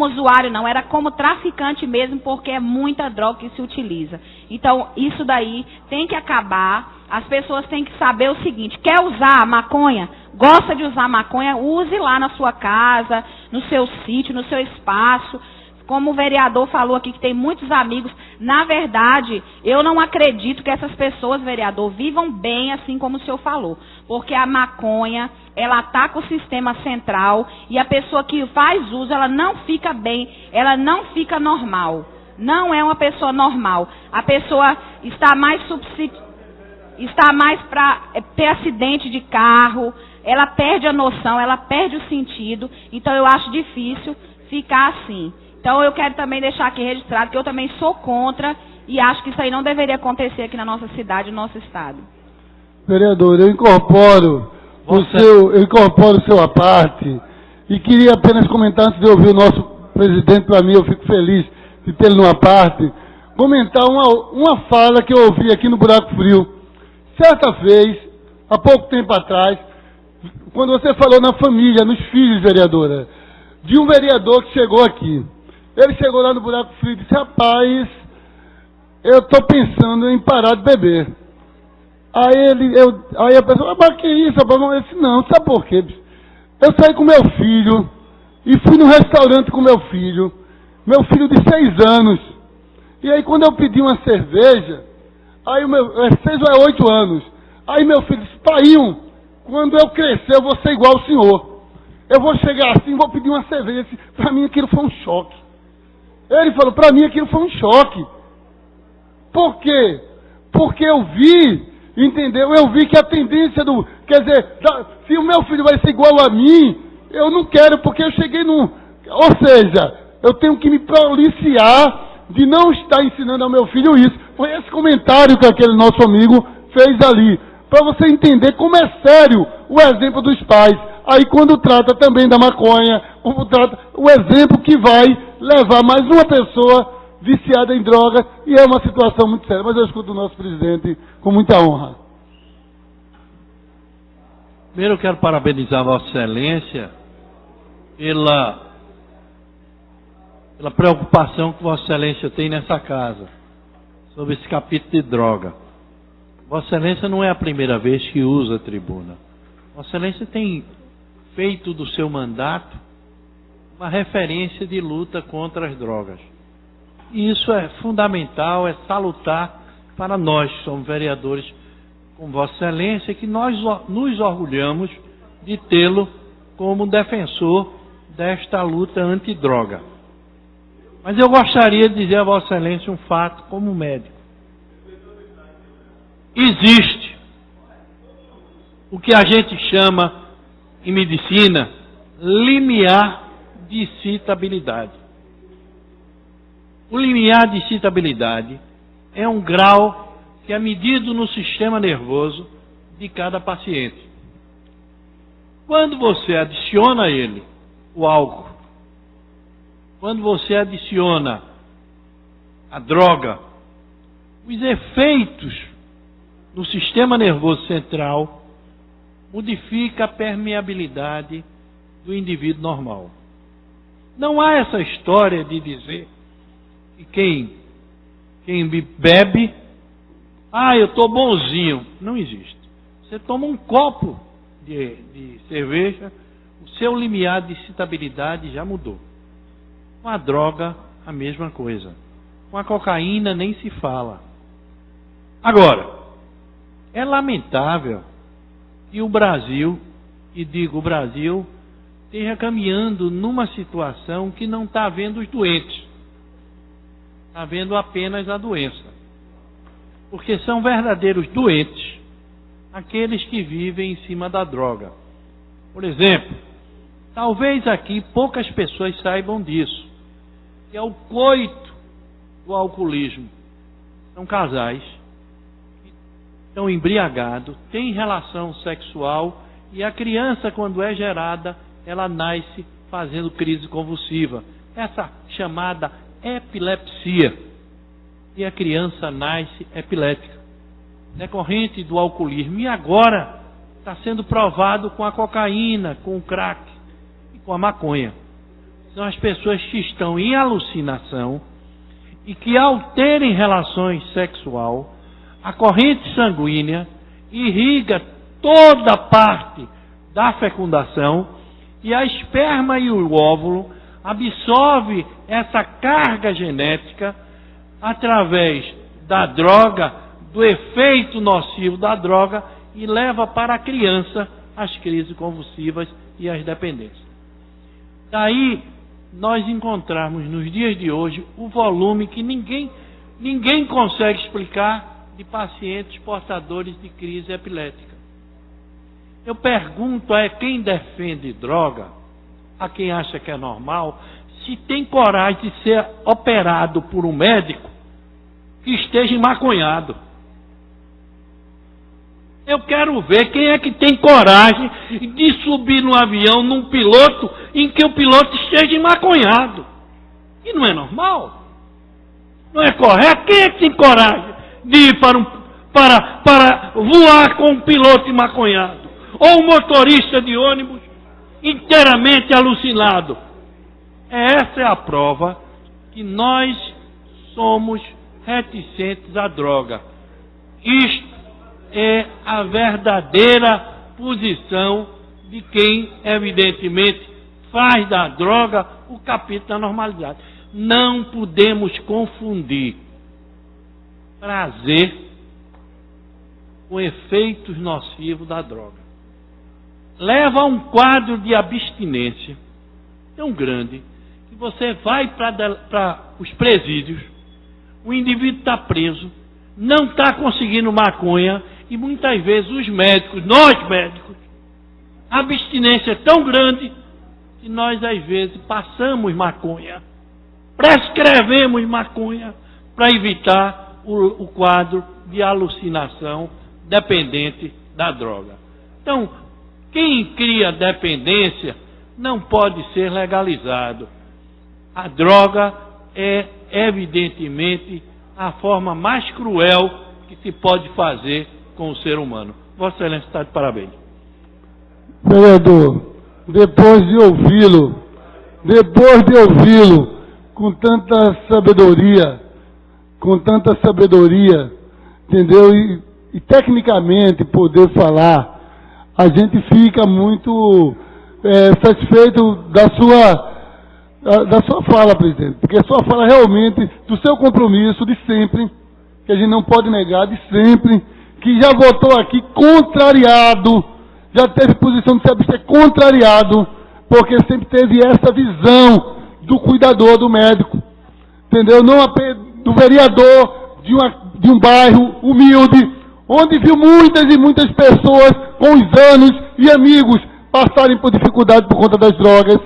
usuário não, era como traficante mesmo, porque é muita droga que se utiliza. Então, isso daí tem que acabar. As pessoas têm que saber o seguinte, quer usar maconha? Gosta de usar maconha? Use lá na sua casa, no seu sítio, no seu espaço. como o vereador falou aqui, que tem muitos amigos, na verdade, eu não acredito que essas pessoas, vereador, vivam bem assim como o senhor falou. Porque a maconha, ela ataca o sistema central e a pessoa que faz uso, ela não fica bem, ela não fica normal. Não é uma pessoa normal. A pessoa está mais para ter acidente de carro, ela perde a noção, ela perde o sentido. Então eu acho difícil ficar assim. Então eu quero também deixar aqui registrado que eu também sou contra e acho que isso aí não deveria acontecer aqui na nossa cidade, no nosso estado. Vereador, eu incorporo o seu à parte e queria apenas comentar, antes de ouvir o nosso presidente, para mim eu fico feliz de tê-lo numa parte, comentar uma fala que eu ouvi aqui no Buraco Frio. Certa vez, há pouco tempo atrás, quando você falou na família, nos filhos, vereadora, de um vereador que chegou aqui. Ele chegou lá no Buraco Frio e disse, rapaz, eu estou pensando em parar de beber. Aí a pessoa, mas que isso, rapaz? Eu disse, não, sabe por quê? Eu saí com meu filho e fui no restaurante com meu filho de 6 anos. E aí quando eu pedi uma cerveja, aí 6 ou 8 anos, aí meu filho disse, pai, quando eu crescer eu vou ser igual ao senhor. Eu vou chegar assim, vou pedir uma cerveja. Para mim aquilo foi um choque. Ele falou, para mim aquilo foi um choque. Por quê? Porque eu vi, entendeu? Eu vi que a tendência quer dizer, se o meu filho vai ser igual a mim, eu não quero, porque eu cheguei ou seja, eu tenho que me policiar de não estar ensinando ao meu filho isso. Foi esse comentário que aquele nosso amigo fez ali. Para você entender como é sério o exemplo dos pais. Aí quando trata também da maconha, como trata o exemplo que vai levar mais uma pessoa viciada em droga, e é uma situação muito séria. Mas eu escuto o nosso presidente com muita honra. Primeiro eu quero parabenizar a Vossa Excelência pela preocupação que Vossa Excelência tem nessa casa, sobre esse capítulo de droga. Vossa Excelência não é a primeira vez que usa a tribuna. Vossa Excelência tem feito do seu mandato uma referência de luta contra as drogas. E isso é fundamental, é salutar para nós, que somos vereadores com Vossa Excelência, que nós nos orgulhamos de tê-lo como defensor desta luta antidroga. Mas eu gostaria de dizer a Vossa Excelência um fato como médico. Existe o que a gente chama em medicina limiar de excitabilidade. O limiar de excitabilidade é um grau que é medido no sistema nervoso de cada paciente. Quando você adiciona a ele o álcool, quando você adiciona a droga, os efeitos no sistema nervoso central modifica a permeabilidade do indivíduo normal. Não há essa história de dizer que quem bebe, eu estou bonzinho. Não existe. Você toma um copo de cerveja, o seu limiar de excitabilidade já mudou. Com a droga, a mesma coisa. Com a cocaína, nem se fala. Agora, é lamentável que o Brasil, e digo o Brasil, esteja caminhando numa situação que não está vendo os doentes. Está vendo apenas a doença. Porque são verdadeiros doentes aqueles que vivem em cima da droga. Por exemplo, talvez aqui poucas pessoas saibam disso, que é o coito do alcoolismo. São casais que estão embriagados, têm relação sexual e a criança, quando é gerada, ela nasce fazendo crise convulsiva. Essa chamada epilepsia. E a criança nasce epilética, decorrente do alcoolismo. E agora está sendo provado com a cocaína, com o crack e com a maconha. São as pessoas que estão em alucinação e que, ao terem relações sexual, a corrente sanguínea irriga toda a parte da fecundação e a esperma e o óvulo absorve essa carga genética através da droga, do efeito nocivo da droga, e leva para a criança as crises convulsivas e as dependências. Daí nós encontramos nos dias de hoje o volume que ninguém consegue explicar de pacientes portadores de crise epilética. Eu pergunto a quem defende droga, a quem acha que é normal, se tem coragem de ser operado por um médico que esteja maconhado. Eu quero ver quem é que tem coragem de subir no avião num piloto em que o piloto esteja maconhado. E não é normal. Não é correto. Quem é que tem coragem de ir para voar com um piloto maconhado? Ou um motorista de ônibus inteiramente alucinado? Essa é a prova que nós somos reticentes à droga. Isto é a verdadeira posição de quem, evidentemente, faz da droga o capítulo da normalidade. Não podemos confundir prazer com efeitos nocivos da droga. Leva a um quadro de abstinência tão grande que você vai para os presídios, o indivíduo está preso, não está conseguindo maconha, e muitas vezes os médicos, nós médicos, a abstinência é tão grande que nós às vezes passamos maconha, prescrevemos maconha para evitar o quadro de alucinação dependente da droga. Então, quem cria dependência não pode ser legalizado. A droga é evidentemente a forma mais cruel que se pode fazer com o ser humano. Vossa Excelência está de parabéns. Vereador, depois de ouvi-lo com tanta sabedoria, entendeu? E tecnicamente poder falar, a gente fica muito satisfeito da sua fala, presidente, porque a sua fala realmente, do seu compromisso de sempre, que a gente não pode negar, de sempre, que já votou aqui contrariado, já teve posição de se abster contrariado, porque sempre teve essa visão do cuidador, do médico, entendeu? Não apenas do vereador de um bairro humilde, onde viu muitas e muitas pessoas com os anos e amigos passarem por dificuldade por conta das drogas.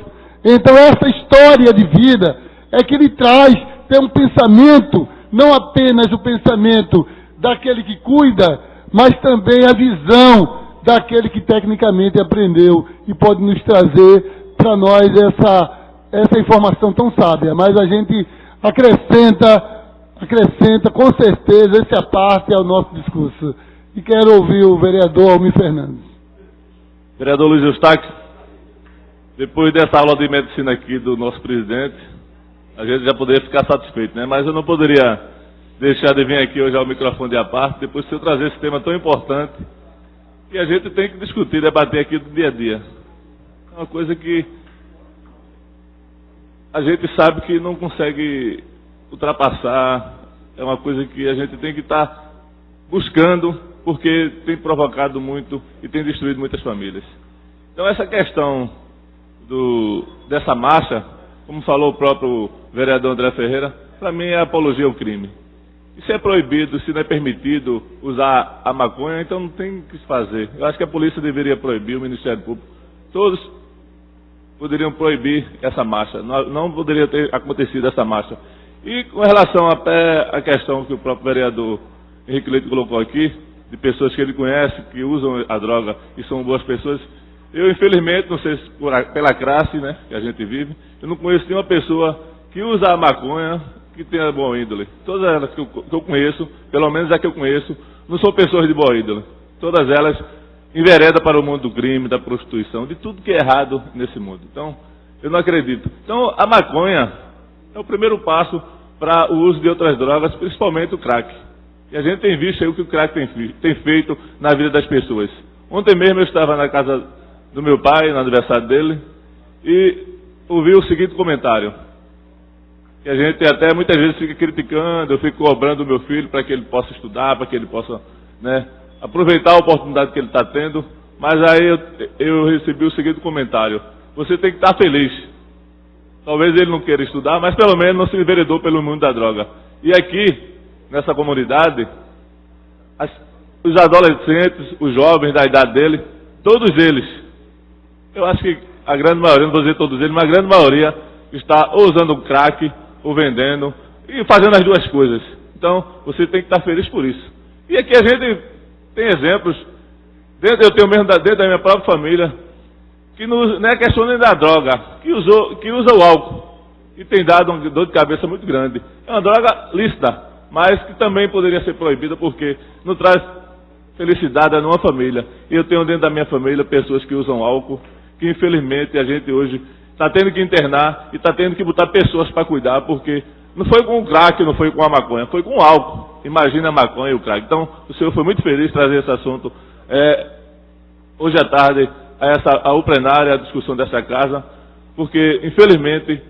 Então essa história de vida é que ele traz, tem um pensamento, não apenas o pensamento daquele que cuida, mas também a visão daquele que tecnicamente aprendeu e pode nos trazer para nós essa informação tão sábia. Mas a gente acrescenta com certeza essa parte ao nosso discurso. E quero ouvir o vereador Almir Fernandes. Vereador Luiz Eustáquio, depois dessa aula de medicina aqui do nosso presidente, a gente já poderia ficar satisfeito, né? Mas eu não poderia deixar de vir aqui hoje ao microfone à parte, depois que eu trazer esse tema tão importante, que a gente tem que discutir, debater aqui do dia a dia. É uma coisa que a gente sabe que não consegue ultrapassar, é uma coisa que a gente tem que estar buscando, porque tem provocado muito e tem destruído muitas famílias. Então essa questão dessa marcha, como falou o próprio vereador André Ferreira, para mim é apologia ao crime. E se é proibido, se não é permitido usar a maconha, então não tem o que se fazer. Eu acho que a polícia deveria proibir, o Ministério Público, todos poderiam proibir essa marcha. Não poderia ter acontecido essa marcha. E com relação até à questão que o próprio vereador Henrique Leite colocou aqui, de pessoas que ele conhece, que usam a droga e são boas pessoas, eu infelizmente, não sei se pela classe, né, que a gente vive, eu não conheço nenhuma pessoa que usa a maconha que tenha boa índole. Todas elas que eu conheço, pelo menos a que eu conheço, não são pessoas de boa índole. Todas elas enveredam para o mundo do crime, da prostituição, de tudo que é errado nesse mundo. Então, eu não acredito. Então, a maconha é o primeiro passo para o uso de outras drogas, principalmente o crack. E a gente tem visto aí o que o crack tem feito na vida das pessoas. Ontem mesmo eu estava na casa do meu pai, no aniversário dele, e ouvi o seguinte comentário. que a gente até muitas vezes fica criticando, eu fico cobrando o meu filho para que ele possa estudar, para que ele possa, né, aproveitar a oportunidade que ele está tendo, mas aí eu recebi o seguinte comentário: você tem que estar feliz. Talvez ele não queira estudar, mas pelo menos não se enveredou pelo mundo da droga. E aqui, nessa comunidade, os adolescentes, os jovens da idade dele, todos eles, eu acho que a grande maioria, não vou dizer todos eles, mas a grande maioria está ou usando crack, ou vendendo, e fazendo as duas coisas. Então, você tem que estar feliz por isso. E aqui a gente tem exemplos, eu tenho mesmo dentro da minha própria família, que não é questão nem da droga, que usa o álcool, e tem dado uma dor de cabeça muito grande. É uma droga lícita, mas que também poderia ser proibida, porque não traz felicidade a nenhuma família. E eu tenho dentro da minha família pessoas que usam álcool, que infelizmente a gente hoje está tendo que internar e está tendo que botar pessoas para cuidar, porque não foi com o crack, não foi com a maconha, foi com o álcool. Imagina a maconha e o crack. Então, o senhor foi muito feliz em trazer esse assunto hoje à tarde, ao plenário, a discussão dessa casa, porque, infelizmente,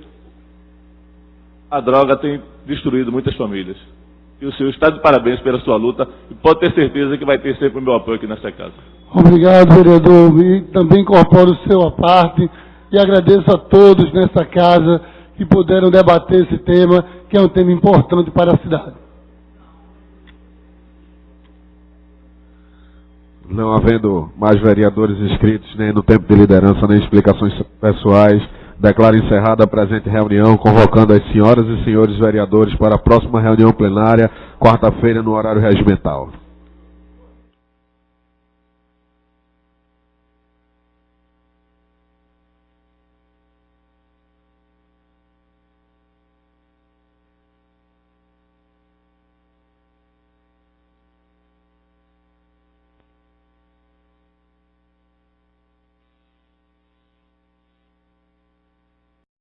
a droga tem destruído muitas famílias. E o senhor está de parabéns pela sua luta e pode ter certeza que vai ter sempre o meu apoio aqui nessa casa. Obrigado, vereador. E também incorporo o seu à parte e agradeço a todos nessa casa que puderam debater esse tema, que é um tema importante para a cidade. Não havendo mais vereadores inscritos, nem no tempo de liderança, nem explicações pessoais, declaro encerrada a presente reunião, convocando as senhoras e senhores vereadores para a próxima reunião plenária, quarta-feira, no horário regimental.